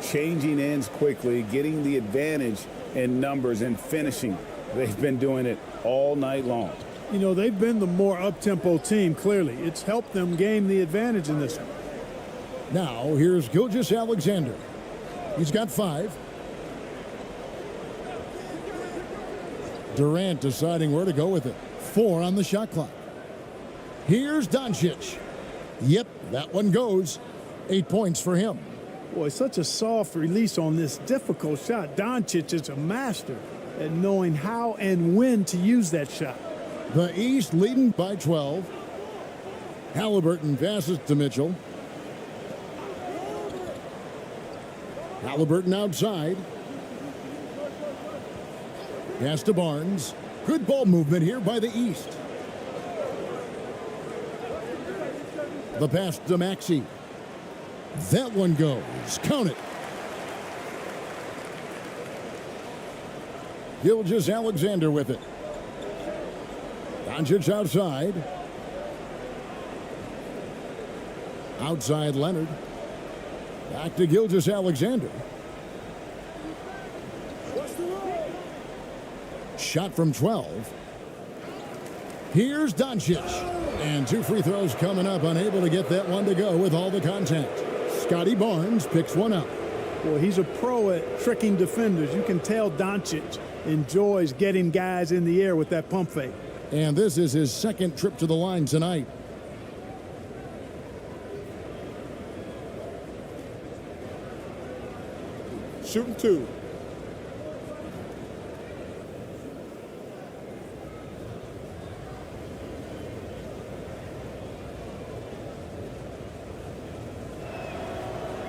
Changing ends quickly, getting the advantage in numbers and finishing. They've been doing it all night long. You know, they've been the more up-tempo team, clearly. It's helped them gain the advantage in this one. Now, here's Gilgeous-Alexander. He's got 5. Durant deciding where to go with it. 4 on the shot clock. Here's Doncic. Yep, that one goes. 8 points for him. Boy, such a soft release on this difficult shot. Doncic is a master at knowing how and when to use that shot. The East leading by 12. Halliburton passes to Mitchell. Halliburton outside. Pass to Barnes. Good ball movement here by the East. The pass to Maxey. That one goes. Count it. Gilgeous-Alexander with it. Doncic outside. Outside Leonard. Back to Gilgeous-Alexander. Shot from 12. Here's Doncic. And 2 free throws coming up. Unable to get that one to go with all the contact. Scotty Barnes picks one up. Well, he's a pro at tricking defenders. You can tell Doncic enjoys getting guys in the air with that pump fake. And this is his second trip to the line tonight. Shooting 2.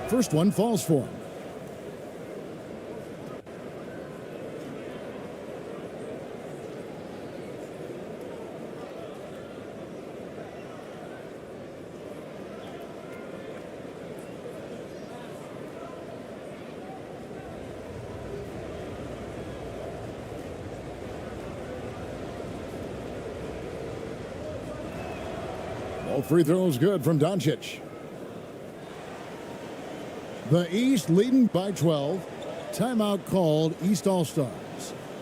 First one falls for him. All free throws good from Doncic. The East leading by 12. Timeout called, East All-Stars.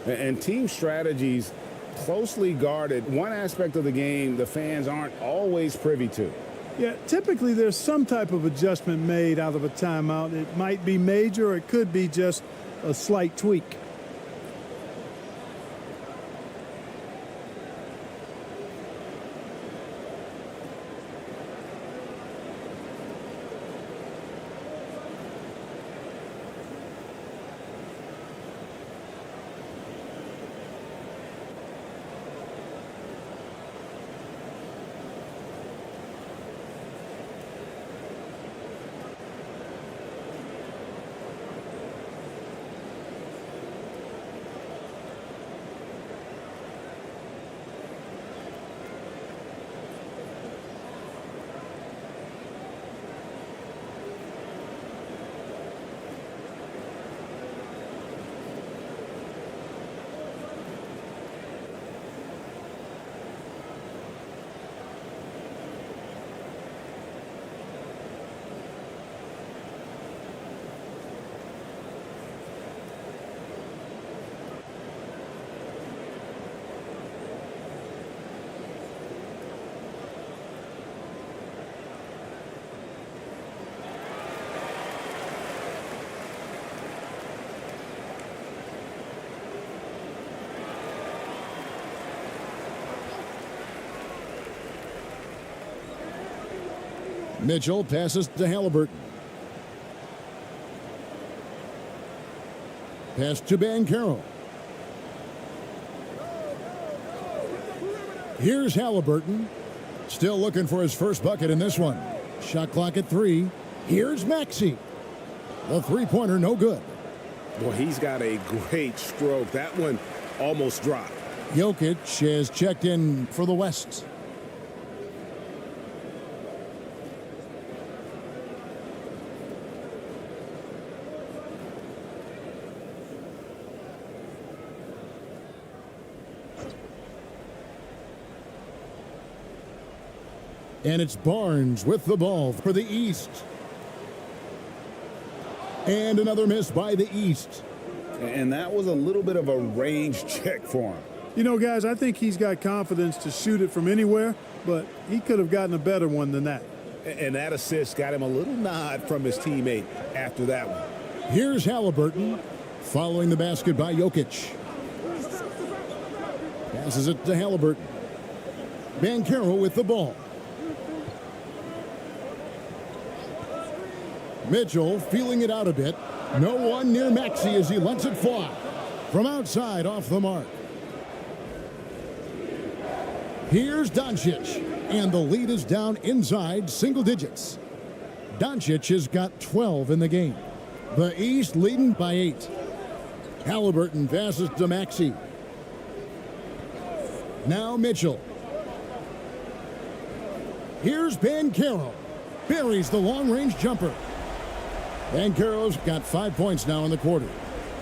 And team strategies closely guarded. One aspect of the game the fans aren't always privy to. Yeah, typically there's some type of adjustment made out of a timeout. It might be major, or it could be just a slight tweak. Mitchell passes to Halliburton. Pass to Banchero. Here's Halliburton. Still looking for his first bucket in this one. Shot clock at 3. Here's Maxey. The three-pointer no good. Boy, he's got a great stroke. That one almost dropped. Jokic has checked in for the West. And it's Barnes with the ball for the East. And another miss by the East. And that was a little bit of a range check for him. You know, guys, I think he's got confidence to shoot it from anywhere, but he could have gotten a better one than that. And that assist got him a little nod from his teammate after that one. Here's Halliburton following the basket by Jokic. Passes it to Halliburton. Banchero with the ball. Mitchell feeling it out a bit. No one near Maxey as he lets it fly. From outside off the mark. Here's Doncic. And the lead is down inside single digits. Doncic has got 12 in the game. The East leading by 8. Halliburton passes to Maxey. Now Mitchell. Here's Banchero. Buries the long-range jumper. Banchero's got 5 points now in the quarter.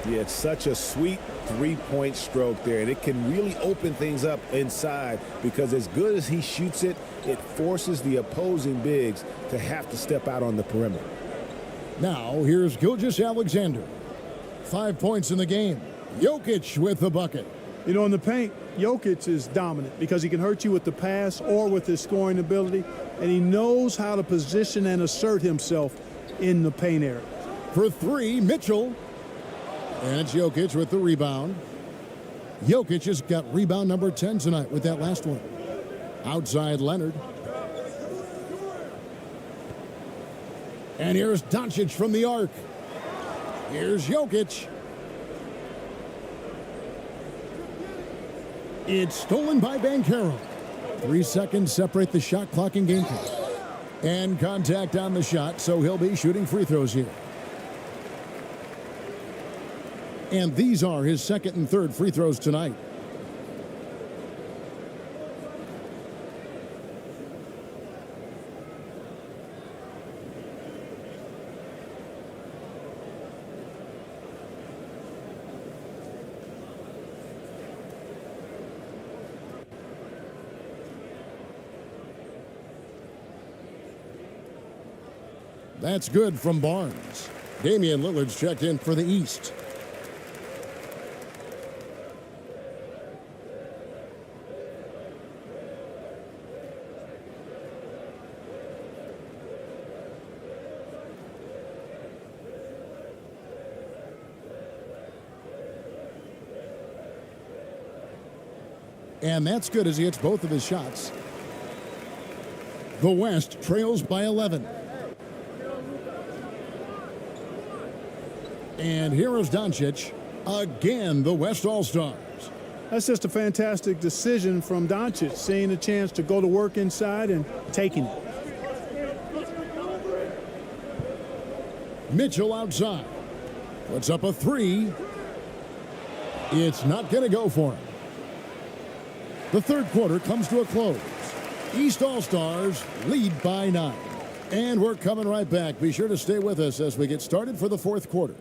Yeah, it's such a sweet three-point stroke there, and it can really open things up inside because as good as he shoots it, it forces the opposing bigs to have to step out on the perimeter. Now, here's Gilgeous-Alexander. 5 points in the game. Jokic with the bucket. You know, in the paint, Jokic is dominant because he can hurt you with the pass or with his scoring ability, and he knows how to position and assert himself in the paint area. For three, Mitchell. And it's Jokic with the rebound. Jokic has got rebound number 10 tonight with that last one. Outside Leonard. And here's Doncic from the arc. Here's Jokic. It's stolen by Banchero. 3 seconds separate the shot clock and game clock. And contact on the shot, so he'll be shooting free throws here. And these are his second and third free throws tonight. That's good from Barnes. Damian Lillard's checked in for the East. And that's good as he hits both of his shots. The West trails by 11. And here is Doncic, again the West All-Stars. That's just a fantastic decision from Doncic, seeing a chance to go to work inside and taking it. Mitchell outside. Puts up a three. It's not going to go for him. The third quarter comes to a close. East All-Stars lead by 9. And we're coming right back. Be sure to stay with us as we get started for the fourth quarter.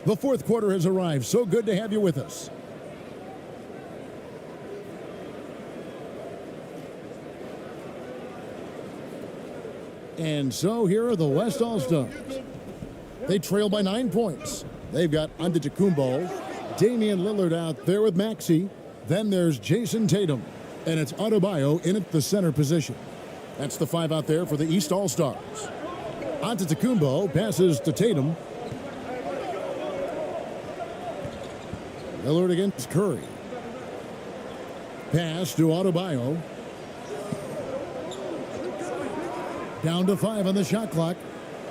The fourth quarter has arrived. So good to have you with us. And so here are the West All-Stars. They trail by 9 points. They've got Antetokounmpo, Damian Lillard out there with Maxey. Then there's Jason Tatum. And it's Adebayo in at the center position. That's the 5 out there for the East All-Stars. Antetokounmpo passes to Tatum. Lillard against Curry. Pass to Adebayo. Down to 5 on the shot clock.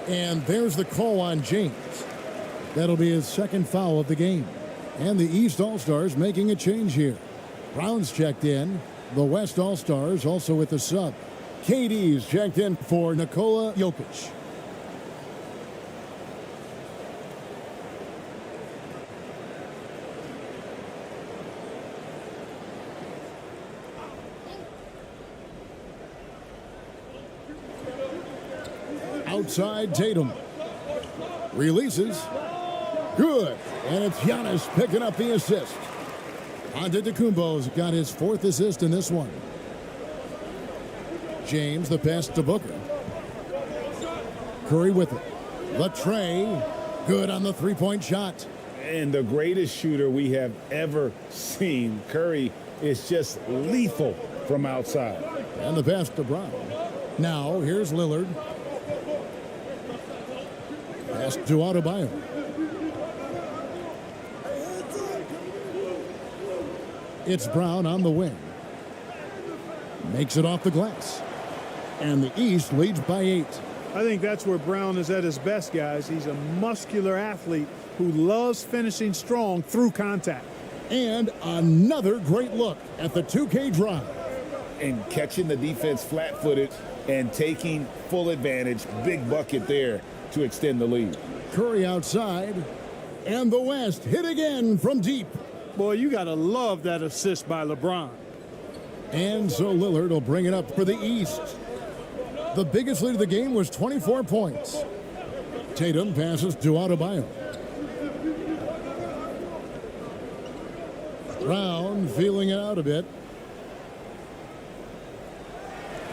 And there's the call on James. That'll be his second foul of the game. And the East All-Stars making a change here. Brown's checked in. The West All-Stars also with the sub. KD's checked in for Nikola Jokic. Outside Tatum. Releases. Good. And it's Giannis picking up the assist. Antetokounmpo's got his 4th assist in this one. James, the pass to Booker. Curry with it. Latrey. Good on the three-point shot. And the greatest shooter we have ever seen. Curry is just lethal from outside. And the pass to Brown. Now, here's Lillard. Pass to Adebayo. It's Brown on the wing. Makes it off the glass. And the East leads by 8. I think that's where Brown is at his best, guys. He's a muscular athlete who loves finishing strong through contact. And another great look at the 2K drive. And catching the defense flat-footed and taking full advantage. Big bucket there to extend the lead. Curry outside. And the West hit again from deep. Boy, you got to love that assist by LeBron. And so Lillard will bring it up for the East. The biggest lead of the game was 24 points. Tatum passes to Adebayo. Brown feeling it out a bit.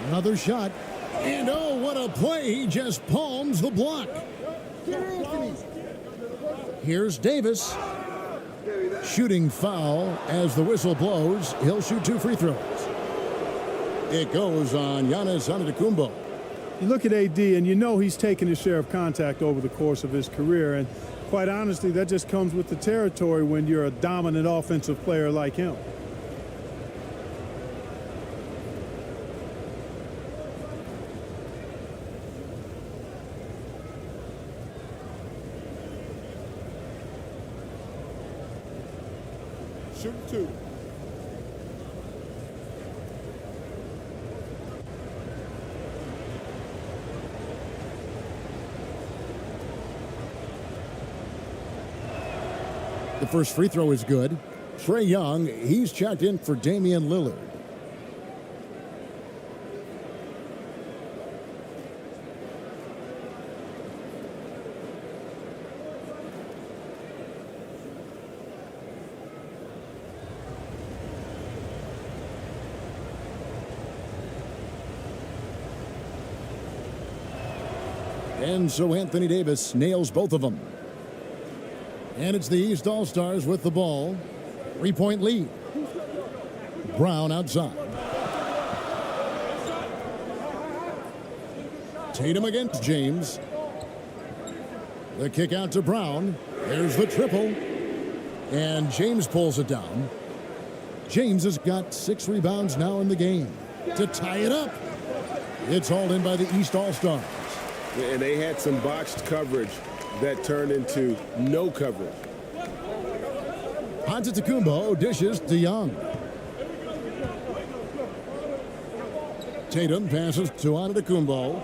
Another shot. And oh, what a play. He just palms the block. Here's Davis. Shooting foul as the whistle blows. He'll shoot 2 free throws. It goes on Giannis Antetokounmpo. You look at AD and you know he's taken his share of contact over the course of his career. And quite honestly, that just comes with the territory when you're a dominant offensive player like him. Shoot 2. The first free throw is good. Trae Young, he's checked in for Damian Lillard. And so Anthony Davis nails both of them. And it's the East All-Stars with the ball. 3-point lead. Brown outside. Tatum against James. The kick out to Brown. There's the triple. And James pulls it down. James has got 6 rebounds now in the game to tie it up. It's hauled in by the East All-Stars. And they had some botched coverage that turned into no coverage. Antetokounmpo dishes to Young. Tatum passes to Antetokounmpo.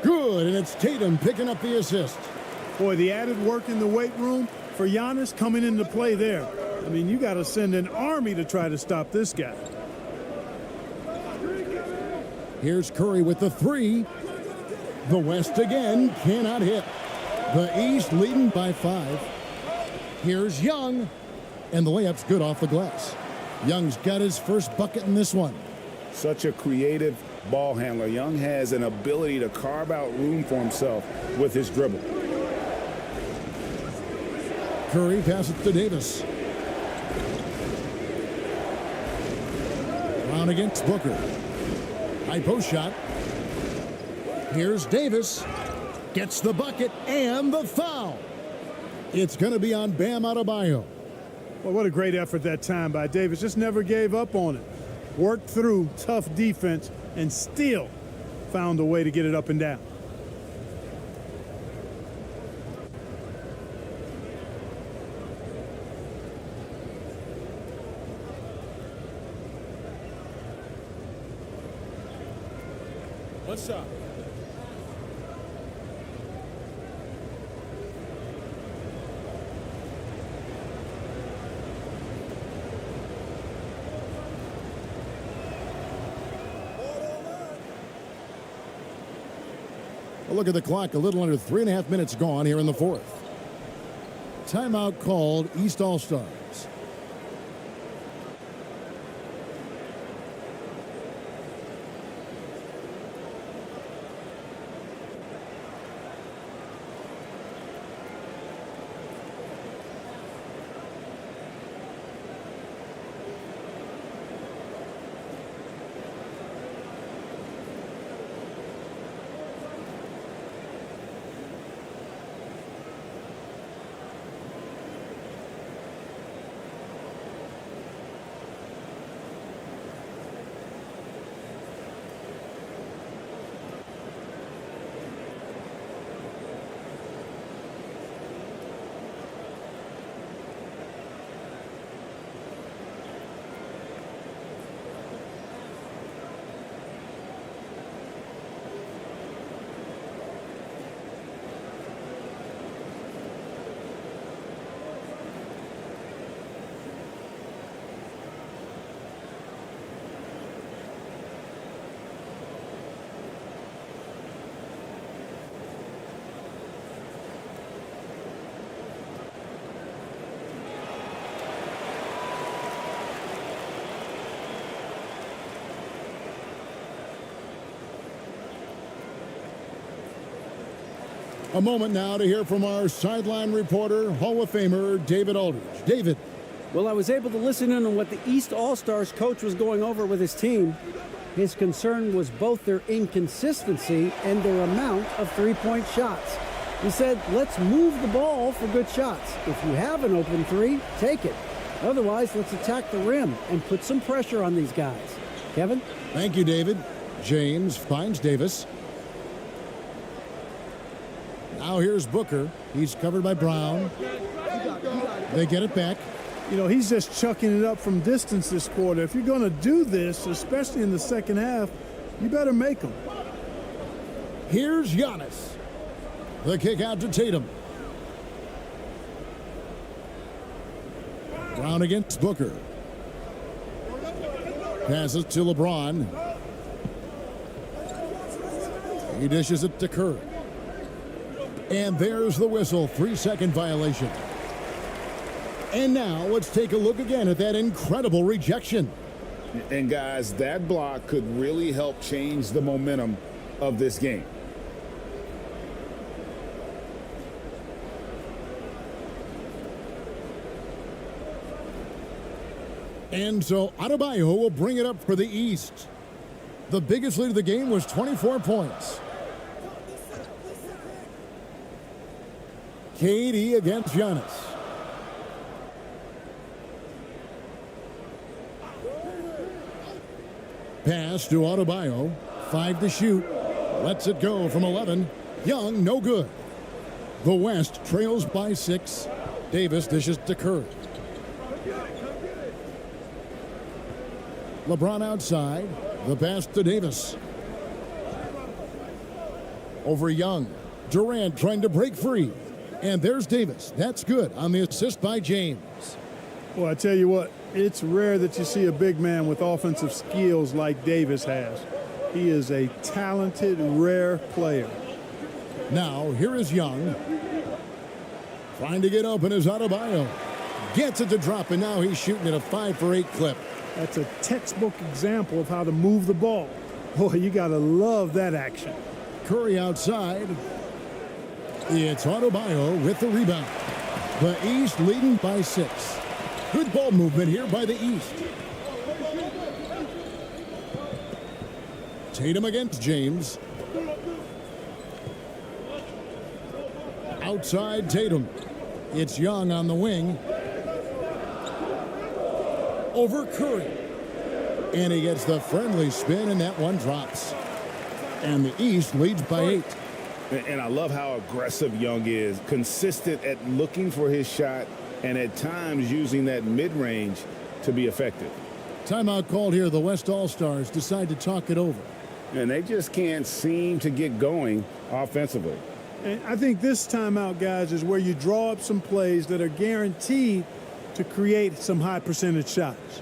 Good, and it's Tatum picking up the assist. Boy, the added work in the weight room for Giannis coming into play there. I mean, you got to send an army to try to stop this guy. Here's Curry with the 3. The West again cannot hit. The East leading by 5. Here's Young. And the layup's good off the glass. Young's got his first bucket in this one. Such a creative ball handler. Young has an ability to carve out room for himself with his dribble. Curry passes to Davis. Brown against Booker. High post shot. Here's Davis. Gets the bucket and the foul. It's going to be on Bam Adebayo. Well, what a great effort that time by Davis. Just never gave up on it. Worked through tough defense and still found a way to get it up and down. One shot. Well, look at the clock. A little under 3.5 minutes gone here in the 4th. Timeout called. East All-Stars. A moment now to hear from our sideline reporter, Hall of Famer David Aldridge. David. Well, I was able to listen in on what the East All-Stars coach was going over with his team. His concern was both their inconsistency and their amount of three-point shots. He said, let's move the ball for good shots. If you have an open three, take it. Otherwise, let's attack the rim and put some pressure on these guys. Kevin? Thank you, David. James finds Davis. Now here's Booker. He's covered by Brown. They get it back. You know, he's just chucking it up from distance this quarter. If you're going to do this, especially in the second half, you better make them. Here's Giannis. The kick out to Tatum. Brown against Booker. Passes to LeBron. He dishes it to Curry. And there's the whistle. 3-second violation. And now let's take a look again at that incredible rejection. And guys, that block could really help change the momentum of this game. And so Adebayo will bring it up for the East. The biggest lead of the game was 24 points. KD against Giannis. Pass to Adebayo. 5 to shoot. Lets it go from 11. Young, no good. The West trails by 6. Davis dishes to Curry. LeBron outside. The pass to Davis. Over Young. Durant trying to break free. And there's Davis. That's good on the assist by James. Well, I tell you what, it's rare that you see a big man with offensive skills like Davis has. He is a talented, rare player. Now, here is Young. Trying to get open is Adebayo. Gets it to drop, and now he's shooting at a 5 for 8 clip. That's a textbook example of how to move the ball. Boy, you got to love that action. Curry outside. It's Adebayo with the rebound. The East leading by 6. Good ball movement here by the East. Tatum against James. Outside Tatum. It's Young on the wing. Over Curry. And he gets the friendly spin, and that one drops. And the East leads by 8. And I love how aggressive Young is, consistent at looking for his shot and at times using that mid-range to be effective. Timeout called here. The West All-Stars decide to talk it over. And they just can't seem to get going offensively. And I think this timeout, guys, is where you draw up some plays that are guaranteed to create some high percentage shots.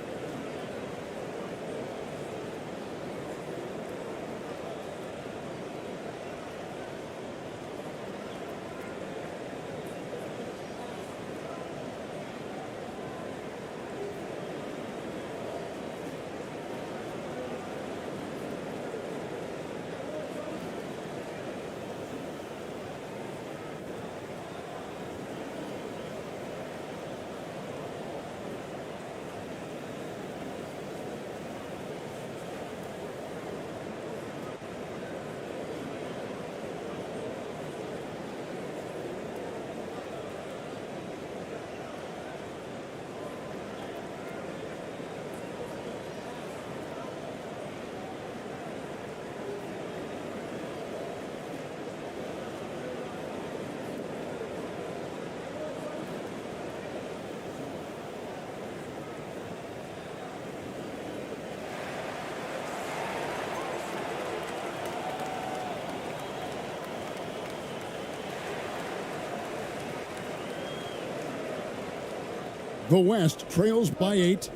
The West trails by 8.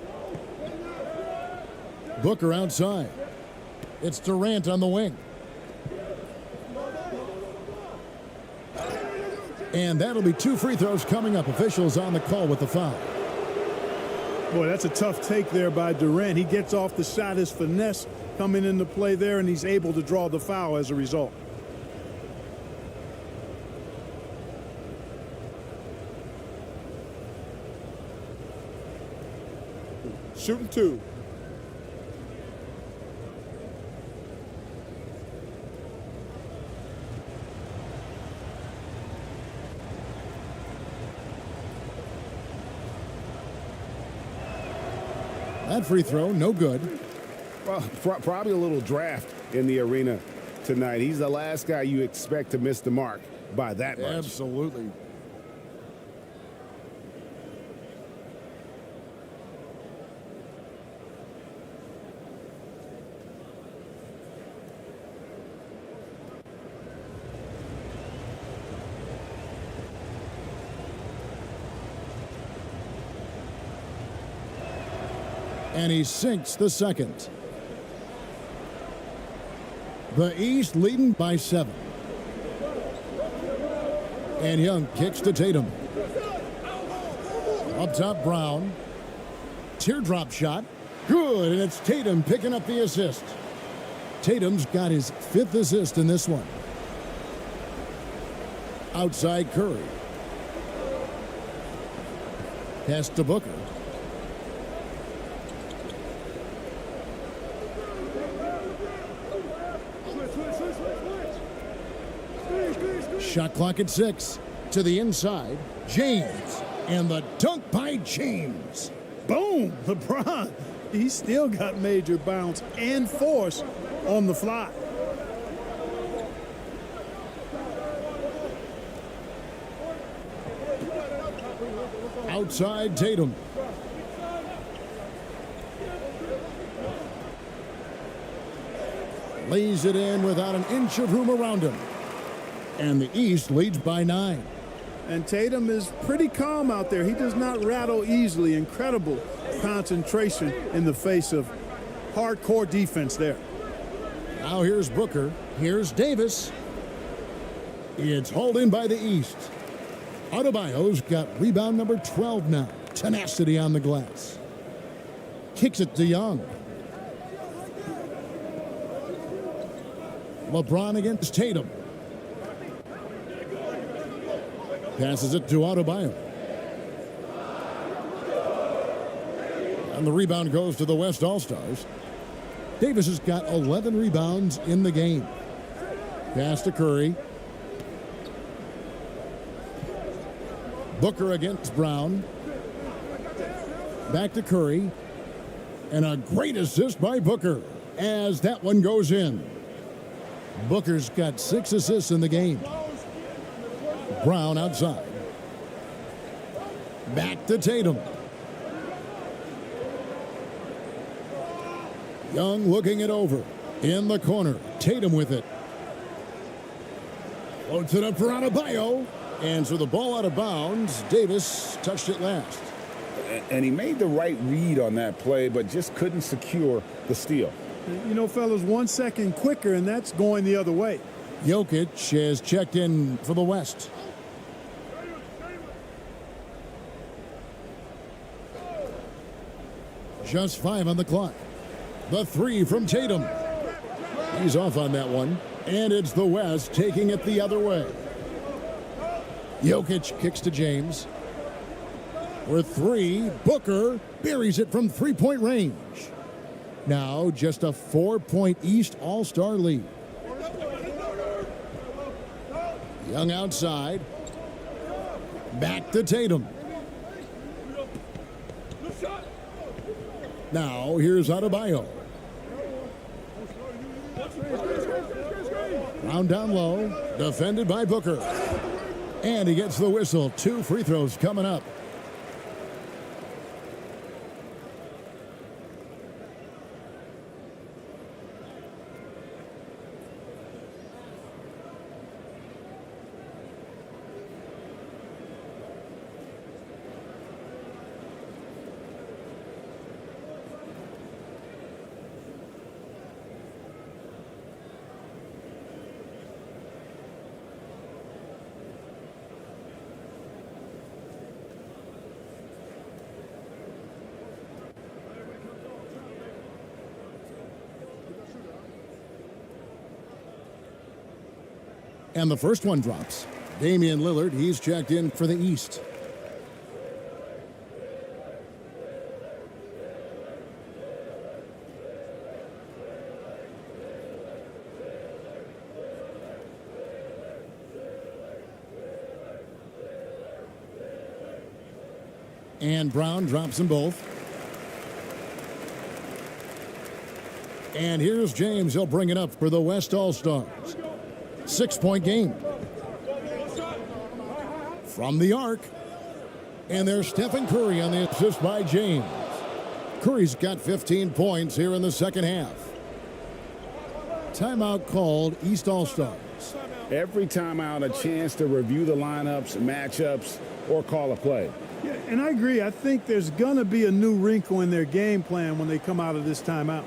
Booker outside. It's Durant on the wing. And that'll be 2 free throws coming up. Officials on the call with the foul. Boy, that's a tough take there by Durant. He gets off the shot, his finesse coming into play there, and he's able to draw the foul as a result. shooting 2. That free throw, no good. Well, probably a little draft in the arena tonight. He's the last guy you expect to miss the mark by that much. Absolutely. And he sinks the second. The East leading by 7. And Young kicks to Tatum. Up top, Brown. Teardrop shot. Good, and it's Tatum picking up the assist. Tatum's got his 5th assist in this one. Outside Curry. Pass to Booker. Shot clock at 6. To the inside, James. And the dunk by James. Boom! LeBron. He's still got major bounce and force on the fly. Outside Tatum. Lays it in without an inch of room around him. And the East leads by 9. And Tatum is pretty calm out there. He does not rattle easily. Incredible concentration in the face of hardcore defense there. Now here's Booker. Here's Davis. It's hauled in by the East. Adebayo's got rebound number 12 now. Tenacity on the glass. Kicks it to Young. LeBron against Tatum. Passes it to Adebayo. And the rebound goes to the West All-Stars. Davis has got 11 rebounds in the game. Pass to Curry. Booker against Brown. Back to Curry. And a great assist by Booker as that one goes in. Booker's got 6 assists in the game. Brown outside. Back to Tatum. Young looking it over. In the corner. Tatum with it. Floats it up for Adebayo. And so the ball out of bounds. Davis touched it last. And he made the right read on that play, but just couldn't secure the steal. You know, fellas, 1 second quicker, and that's going the other way. Jokic has checked in for the West. Just 5 on the clock. The 3 from Tatum. He's off on that one. And it's the West taking it the other way. Jokic kicks to James. For 3, Booker buries it from 3-point range. Now just a 4-point East All-Star lead. Young outside. Back to Tatum. Now here's Adebayo. Round down low. Defended by Booker. And he gets the whistle. 2 free throws coming up. And the first one drops. Damian Lillard, he's checked in for the East. And Brown drops them both. And here's James. He'll bring it up for the West All-Stars. 6-point game. From the arc. And there's Stephen Curry on the assist by James. Curry's got 15 points here in the second half. Timeout called, East All-Stars. Every timeout, a chance to review the lineups, matchups, or call a play. Yeah, and I agree. I think there's going to be a new wrinkle in their game plan when they come out of this timeout.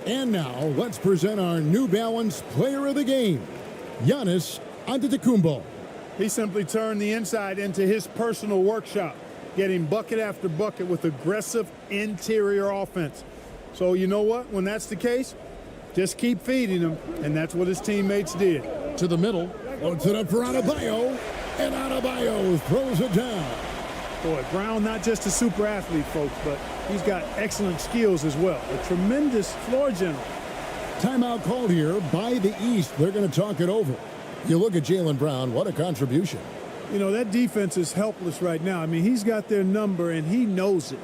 And now, let's present our New Balance Player of the Game, Giannis Antetokounmpo. He simply turned the inside into his personal workshop, getting bucket after bucket with aggressive interior offense. So you know what? When that's the case, just keep feeding him, and that's what his teammates did. To the middle, loads it up for Adebayo, and Adebayo throws it down. Boy, Brown, not just a super athlete, folks, but he's got excellent skills as well. A tremendous floor general. Timeout called here by the East. They're going to talk it over. You look at Jaylen Brown, what a contribution. You know, that defense is helpless right now. I mean, he's got their number, and he knows it.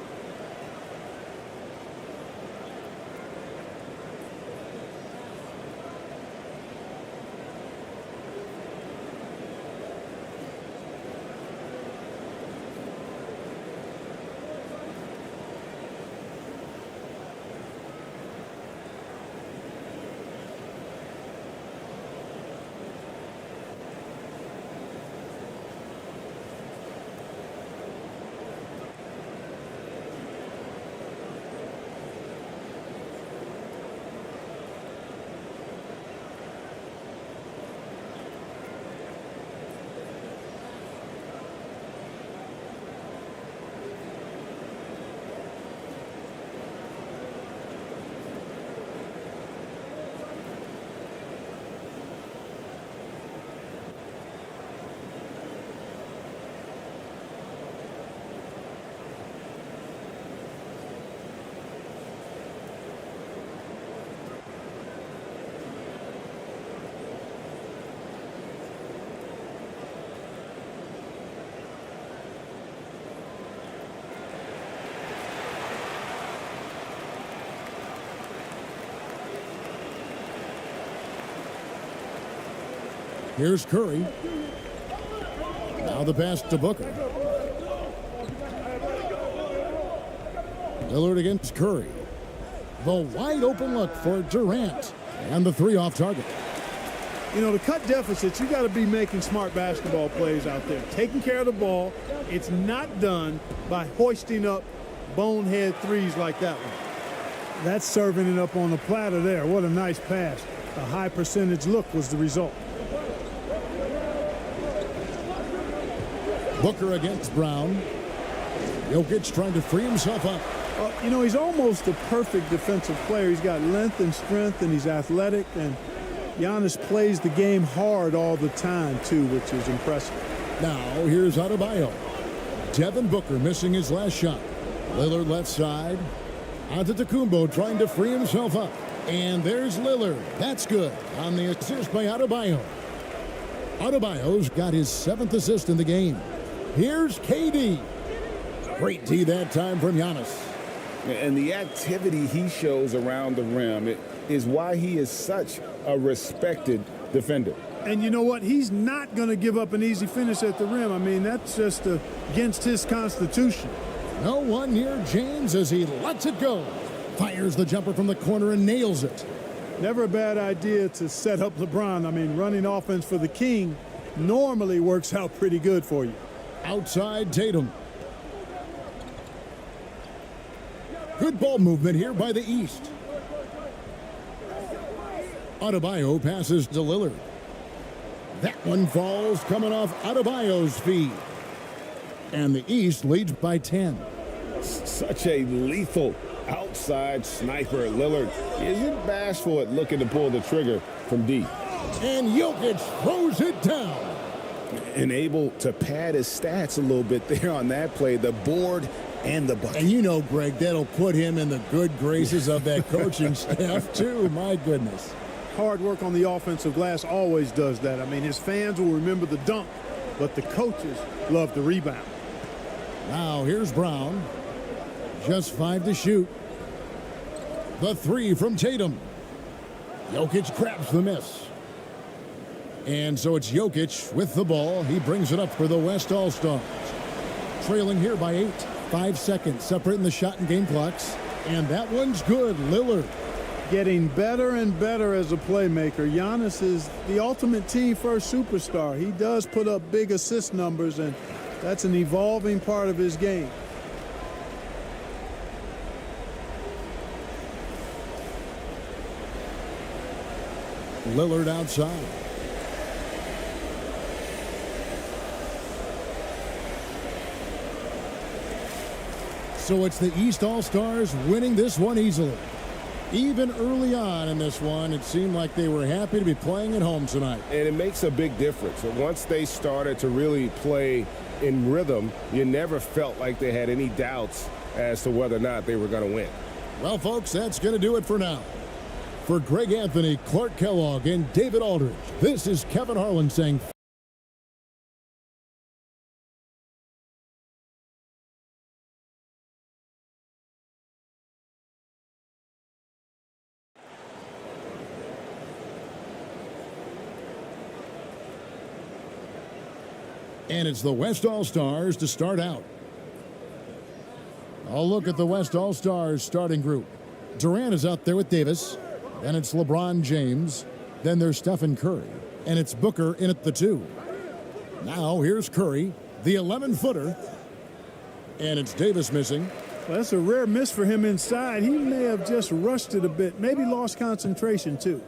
Here's Curry. Now the pass to Booker. Lillard against Curry. The wide open look for Durant. And the three off target. You know, to cut deficits, you got to be making smart basketball plays out there. Taking care of the ball. It's not done by hoisting up bonehead threes like that one. That's serving it up on the platter there. What a nice pass. A high percentage look was the result. Booker against Brown. Jokic trying to free himself up. You know, he's almost a perfect defensive player. He's got length and strength, and he's athletic. And Giannis plays the game hard all the time, too, which is impressive. Now, here's Adebayo. Devin Booker missing his last shot. Lillard left side. Antetokounmpo trying to free himself up. And there's Lillard. That's good on the assist by Adebayo. Adebayo's got his 7th assist in the game. Here's KD. Great D that time from Giannis. And the activity he shows around the rim is why he is such a respected defender. And you know what? He's not going to give up an easy finish at the rim. I mean, that's just against his constitution. No one near James as he lets it go. Fires the jumper from the corner and nails it. Never a bad idea to set up LeBron. I mean, running offense for the King normally works out pretty good for you. Outside Tatum. Good ball movement here by the East. Adebayo passes to Lillard. That one falls coming off Adebayo's feet. And the East leads by 10. Such a lethal outside sniper. Lillard isn't bashful at looking to pull the trigger from deep. And Jokic throws it down. And able to pad his stats a little bit there on that play. The board and the bucket. And you know, Greg, that'll put him in the good graces of that coaching staff, too. My goodness. Hard work on the offensive glass always does that. I mean, his fans will remember the dunk, but the coaches love the rebound. Now, here's Brown. Just 5 to shoot. The 3 from Tatum. Jokic grabs the miss. And so it's Jokic with the ball. He brings it up for the West All-Stars. Trailing here by 8. 5 seconds separating the shot and game clocks. And that one's good. Lillard. Getting better and better as a playmaker. Giannis is the ultimate team-first superstar. He does put up big assist numbers, and that's an evolving part of his game. Lillard outside. So it's the East All-Stars winning this one easily. Even early on in this one, it seemed like they were happy to be playing at home tonight. And it makes a big difference. Once they started to really play in rhythm, you never felt like they had any doubts as to whether or not they were going to win. Well, folks, that's going to do it for now. For Greg Anthony, Clark Kellogg, and David Aldridge, this is Kevin Harlan saying... And it's the West All-Stars to start out. I'll look at the West All-Stars starting group. Durant is out there with Davis. Then it's LeBron James. Then there's Stephen Curry. And it's Booker in at the 2. Now here's Curry, the 11-footer. And it's Davis missing. Well, that's a rare miss for him inside. He may have just rushed it a bit. Maybe lost concentration, too.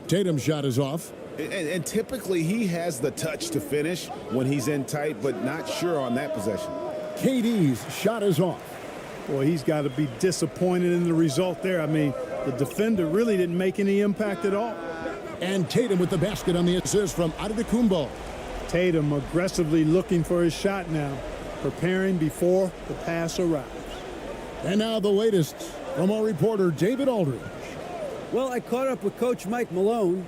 Tatum's shot is off. And typically he has the touch to finish when he's in tight, but not sure on that possession. KD's shot is off. Boy, he's got to be disappointed in the result there. I mean, the defender really didn't make any impact at all. And Tatum with the basket on the assist from Antetokounmpo. Tatum aggressively looking for his shot now, preparing before the pass arrives. And now the latest from our reporter, David Aldridge. Well, I caught up with Coach Mike Malone.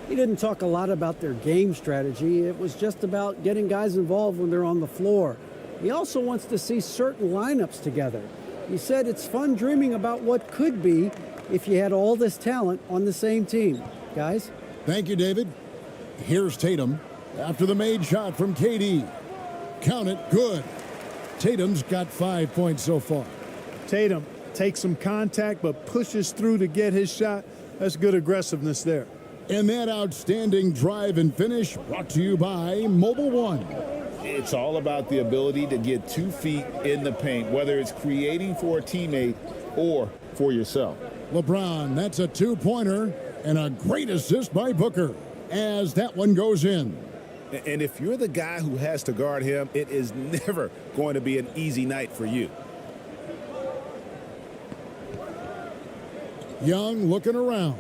He didn't talk a lot about their game strategy. It was just about getting guys involved when they're on the floor. He also wants to see certain lineups together. He said it's fun dreaming about what could be if you had all this talent on the same team. Guys? Thank you, David. Here's Tatum after the made shot from KD. Count it, good. Tatum's got 5 points so far. Tatum takes some contact but pushes through to get his shot. That's good aggressiveness there. And that outstanding drive and finish brought to you by Mobile One. It's all about the ability to get 2 feet in the paint, whether it's creating for a teammate or for yourself. LeBron, that's a 2-pointer and a great assist by Booker as that one goes in. And if you're the guy who has to guard him, it is never going to be an easy night for you. Young looking around.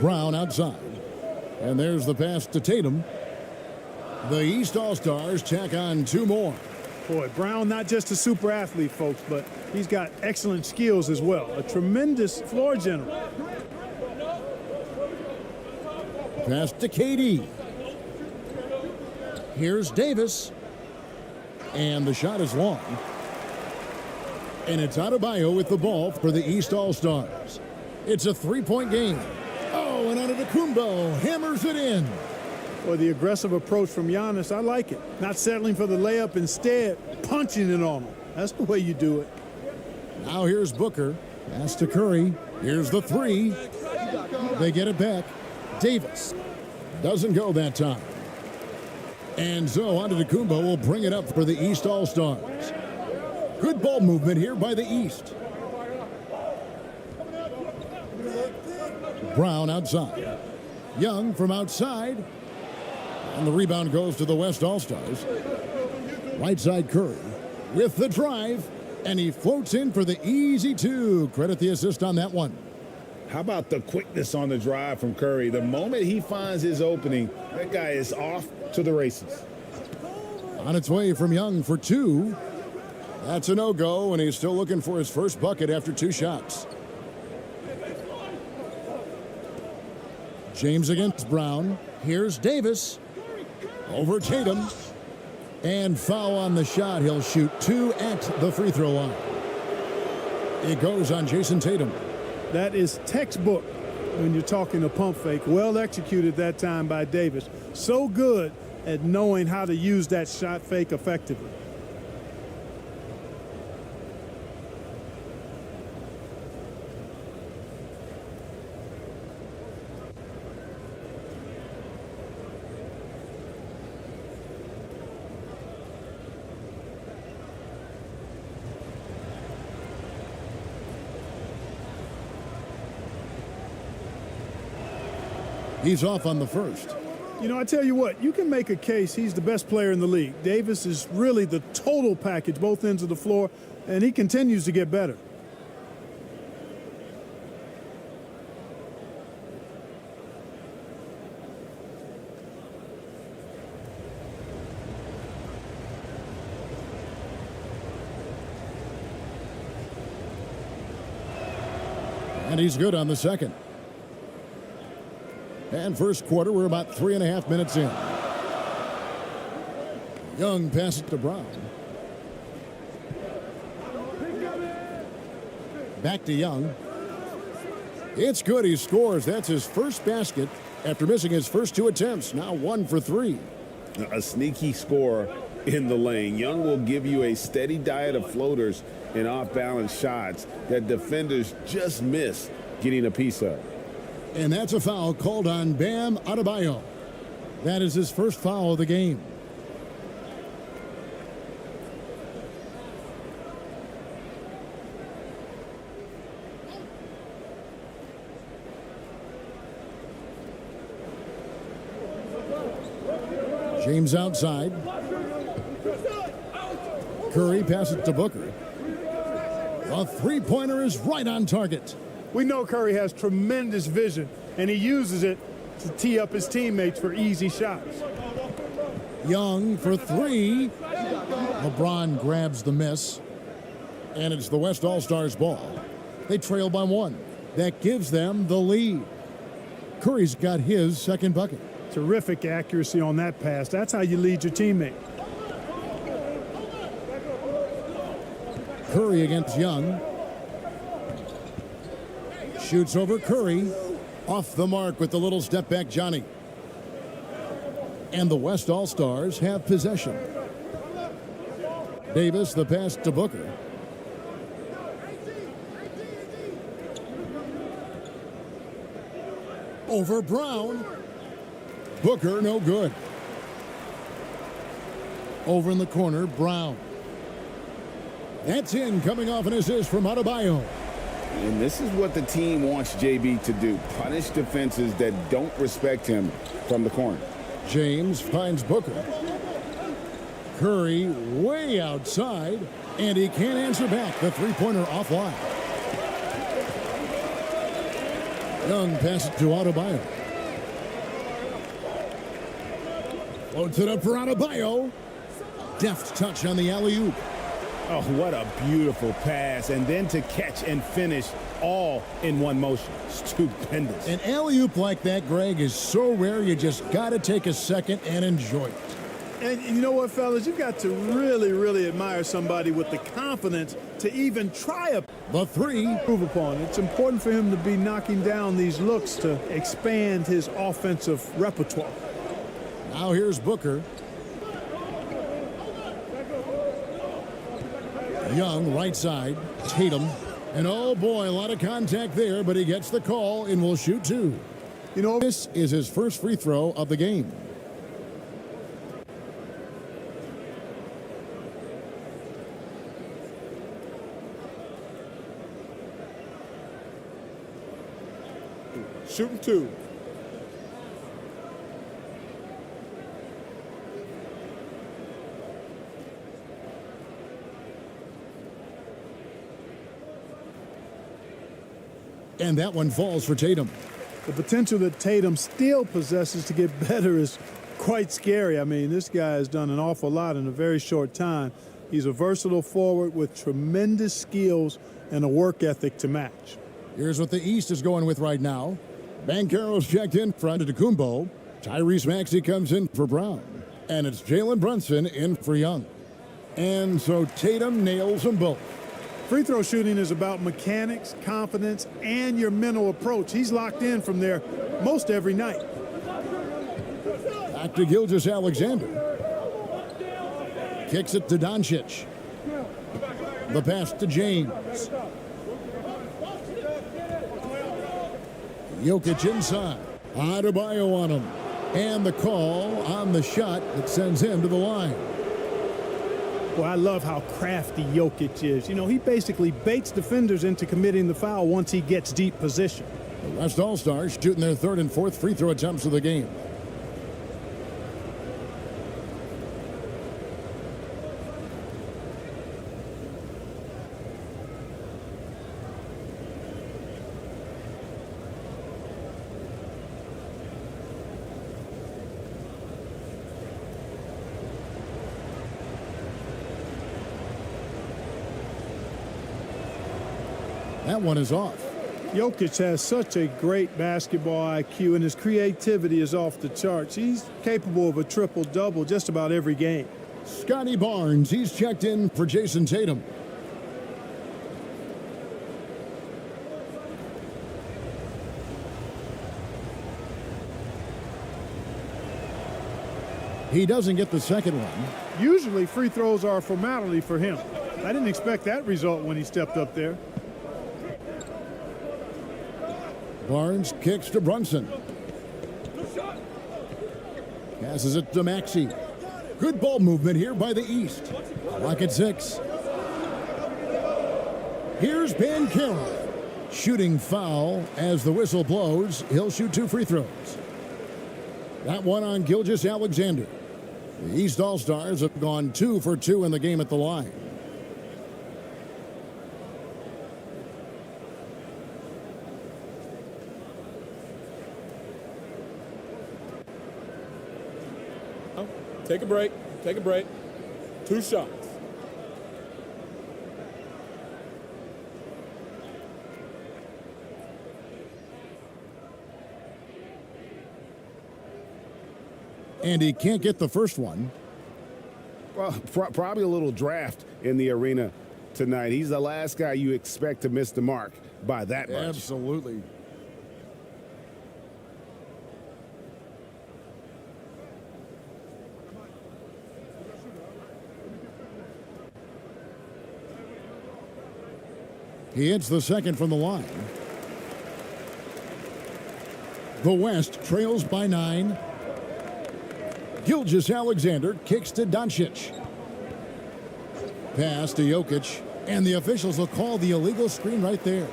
Brown outside. And there's the pass to Tatum. The East All-Stars tack on 2 more. Boy, Brown not just a super athlete, folks, but He's got excellent skills as well. A tremendous floor general. Pass to KD. Here's Davis. And the shot is long. And it's Adebayo with the ball for the East All-Stars. It's a three-point game. Oh, and Antetokounmpo hammers it in. Or the aggressive approach from Giannis, I like it. Not settling for the layup, instead punching it on him. That's the way you do it. Now here's Booker. Pass to Curry. Here's the three. They get it back. Davis doesn't go that time. And so Antetokounmpo will bring it up for the East All-Stars. Good ball movement here by the East. Brown outside. Young from outside. And the rebound goes to the West All-Stars. Right side Curry with the drive. And he floats in for the easy two. Credit the assist on that one. How about the quickness on the drive from Curry? The moment he finds his opening, that guy is off to the races. On its way from Young for two. That's a no-go, and he's still looking for his first bucket after two shots. James against Brown. Here's Davis. Over Tatum. And foul on the shot. He'll shoot two at the free throw line. It goes on Jason Tatum. That is textbook when you're talking a pump fake. Well executed that time by Davis. So good at knowing how to use that shot fake effectively. He's off on the first. You know, I tell you what, you can make a case he's the best player in the league. Davis is really the total package, both ends of the floor, and he continues to get better. And he's good on the second. And first quarter, we're about 3.5 minutes in. Young passes to Brown. Back to Young. It's good. He scores. That's his first basket after missing his first two attempts. Now 1 for 3. A sneaky scorer in the lane. Young will give you a steady diet of floaters and off-balance shots that defenders just miss getting a piece of. And that's a foul called on Bam Adebayo. That is his first foul of the game. James outside. Curry passes to Booker. A three-pointer is right on target. We know Curry has tremendous vision, and he uses it to tee up his teammates for easy shots. Young for three. LeBron grabs the miss, and it's the West All-Stars ball. They trail by 1. That gives them the lead. Curry's got his second bucket. Terrific accuracy on that pass. That's how you lead your teammate. Curry against Young. Shoots over Curry. Off the mark with the little step back Johnny. And the West All-Stars have possession. Davis, the pass to Booker. Over Brown. Booker, no good. Over in the corner, Brown. That's in, coming off an assist from Adebayo. And this is what the team wants JB to do. Punish defenses that don't respect him from the corner. James finds Booker. Curry way outside, and he can't answer back. The three-pointer offline. Young passes to Adebayo. Floats it up for Adebayo. Deft touch on the alley-oop. Oh, what a beautiful pass. And then to catch and finish all in one motion. Stupendous. An alley-oop like that, Greg, is so rare you just got to take a second and enjoy it. And you know what, fellas? You've got to really, really admire somebody with the confidence to even try a The three. move upon. It's important for him to be knocking down these looks to expand his offensive repertoire. Now here's Booker. Young, right side. Tatum. And oh boy, a lot of contact there, but he gets the call and will shoot two. You know, This is his first free throw of the game. Shooting two. And that one falls for Tatum. the potential that Tatum still possesses to get better is quite scary. I mean, this guy has done an awful lot in a very short time. He's a versatile forward with tremendous skills and a work ethic to match. Here's what the East is going with right now. Banchero's checked in front of DeCumbo. Tyrese Maxey comes in for Brown. And it's Jalen Brunson in for Young. And so Tatum nails them both. Free throw shooting is about mechanics, confidence, and your mental approach. He's locked in from there most every night. Back to Gilgeous-Alexander. Kicks it to Doncic. The pass to James. Jokic inside. Adebayo on him. And the call on the shot that sends him to the line. Well, I love how crafty Jokic is. You know, he basically baits defenders into committing the foul once he gets deep position. The West All-Stars shooting their third and fourth free throw attempts of the game. That one is off. Jokic has such a great basketball IQ, and his creativity is off the charts. He's capable of a triple-double just about every game. Scotty Barnes, he's checked in for Jason Tatum. He doesn't get the second one. Usually free throws are a formality for him. I didn't expect that result when he stepped up there. Barnes kicks to Brunson. Passes it to Maxey. Good ball movement here by the East. Clock at 6. Here's Banchero. Shooting foul as the whistle blows. He'll shoot 2 free throws. That one on Gilgeous-Alexander. The East All-Stars have gone 2 for 2 in the game at the line. Take a break. Take a break. 2 shots. And he can't get the first one. Well, probably a little draft in the arena tonight. He's the last guy you expect to miss the mark by that much. Absolutely. He hits the second from the line. The West trails by 9. Gilgeous-Alexander kicks to Doncic. Pass to Jokic, and the officials will call the illegal screen right there.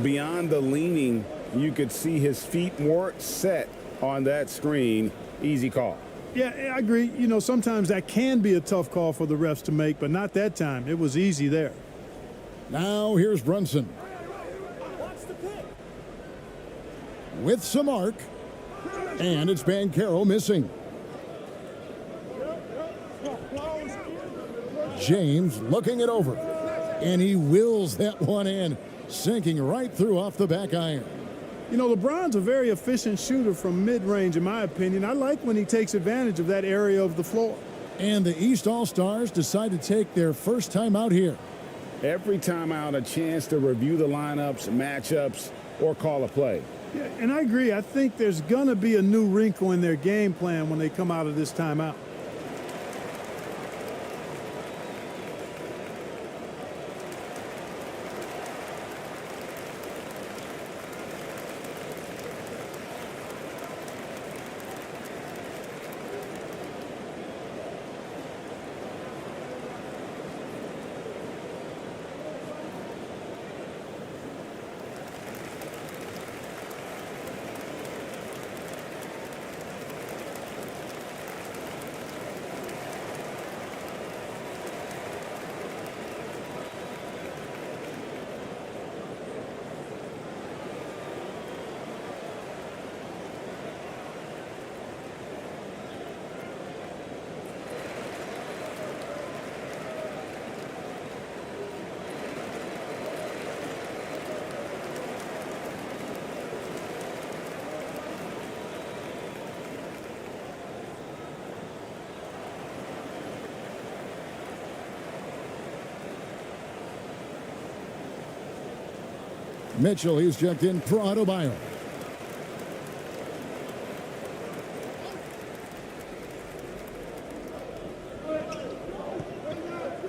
Beyond the leaning, you could see his feet more set on that screen. Easy call. Yeah, I agree. You know, sometimes that can be a tough call for the refs to make, but not that time. It was easy there. Now here's Brunson. With some arc. And it's Banchero missing. James looking it over. And he wills that one in, sinking right through off the back iron. You know, LeBron's a very efficient shooter from mid-range, in my opinion. I like when he takes advantage of that area of the floor. And the East All-Stars decide to take their first time out here. Every time out, a chance to review the lineups, matchups, or call a play. Yeah, and I agree. I think there's going to be a new wrinkle in their game plan when they come out of this timeout. Mitchell, he's checked in for Adebayo.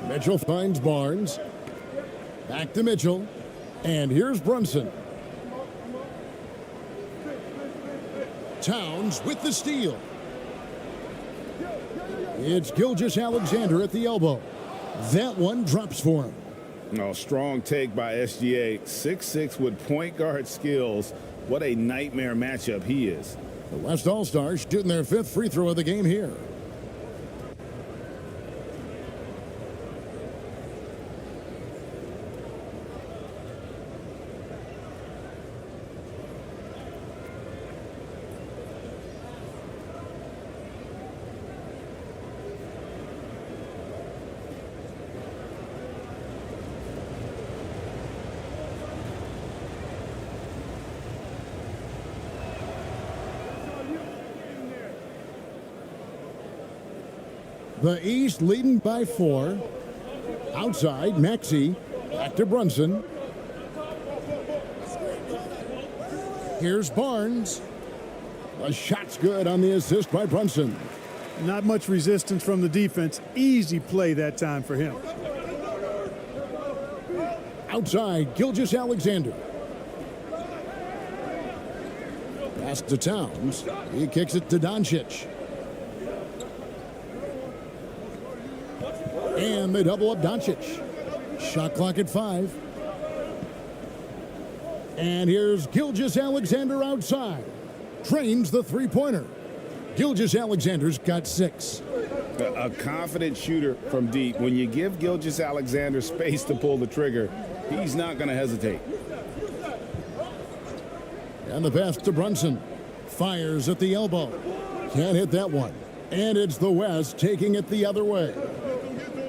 Mitchell finds Barnes. Back to Mitchell. And here's Brunson. Towns with the steal. It's Gilgeous-Alexander at the elbow. That one drops for him. Oh, strong take by SGA. 6'6" with point guard skills. What a nightmare matchup he is. The West All-Stars shooting their 5th free throw of the game here. The East leading by 4. Outside, Maxey. Back to Brunson. Here's Barnes. The shot's good on the assist by Brunson. Not much resistance from the defense. Easy play that time for him. Outside, Gilgeous-Alexander. Pass to Towns. He kicks it to Doncic. And they double up Doncic. Shot clock at 5. And here's Gilgeous-Alexander outside. Trains the three-pointer. Gilgeous-Alexander's got 6. A confident shooter from deep. When you give Gilgeous-Alexander space to pull the trigger, he's not going to hesitate. And the pass to Brunson. Fires at the elbow. Can't hit that one. And it's the West taking it the other way.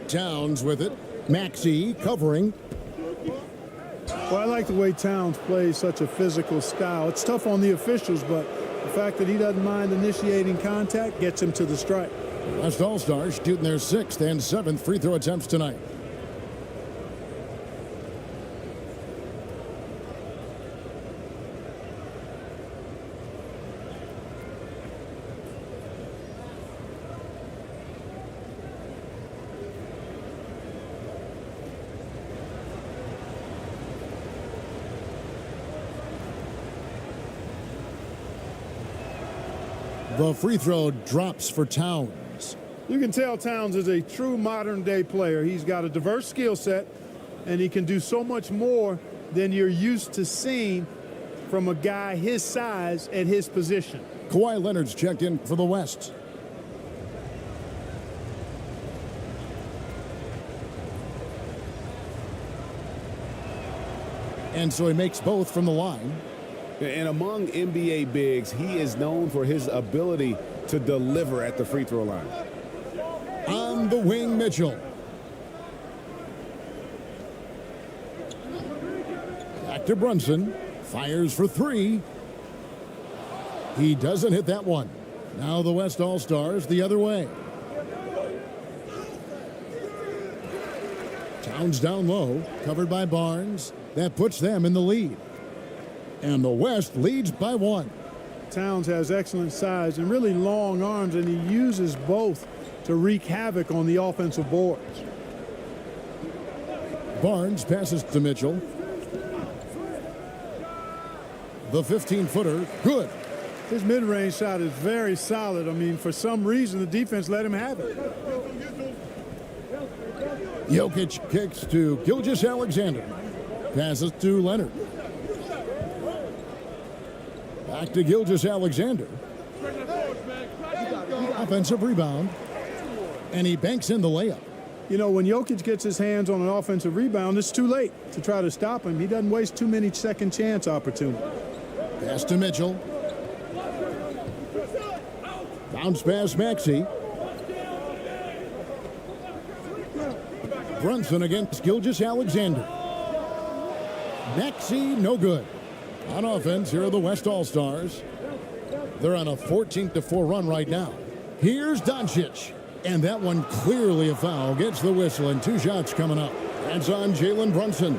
Towns with it. Maxey covering. Well, I like the way Towns plays such a physical style. It's tough on the officials, but the fact that he doesn't mind initiating contact gets him to the strike. West All-Stars shooting their 6th and 7th free throw attempts tonight. The free throw drops for Towns. You can tell Towns is a true modern-day player. He's got a diverse skill set, and he can do so much more than you're used to seeing from a guy his size at his position. Kawhi Leonard's checked in for the West. And so he makes both from the line. And among NBA bigs, he is known for his ability to deliver at the free throw line. On the wing, Mitchell. Back to Brunson. Fires for three. He doesn't hit that one. Now the West All-Stars the other way. Towns down low, covered by Barnes. That puts them in the lead. And the West leads by one. Towns has excellent size and really long arms, and he uses both to wreak havoc on the offensive boards. Barnes passes to Mitchell. The 15-footer, good. His mid-range shot is very solid. I mean, for some reason, the defense let him have it. Jokic kicks to Gilgeous-Alexander. Passes to Leonard. Back to Gilgeous-Alexander. Offensive rebound. And he banks in the layup. You know, when Jokic gets his hands on an offensive rebound, it's too late to try to stop him. He doesn't waste too many second chance opportunities. Pass to Mitchell. Bounce pass Maxey. Brunson against Gilgeous-Alexander. Maxey, no good. On offense, here are the West All-Stars. They're on a 14-4 run right now. Here's Doncic. And that one clearly a foul. Gets the whistle, and 2 shots coming up. That's on Jalen Brunson.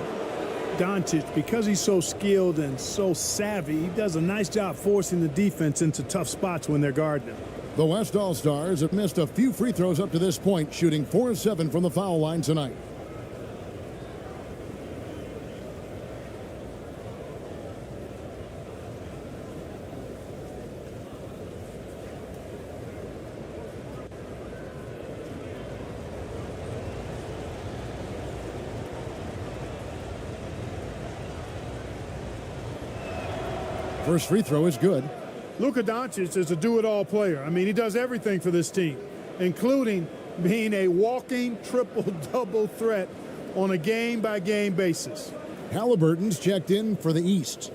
Doncic, because he's so skilled and so savvy, he does a nice job forcing the defense into tough spots when they're guarding him. The West All-Stars have missed a few free throws up to this point, shooting 4-7 from the foul line tonight. First free throw is good. Luka Doncic is a do-it-all player. I mean, he does everything for this team, including being a walking triple-double threat on a game-by-game basis. Halliburton's checked in for the East.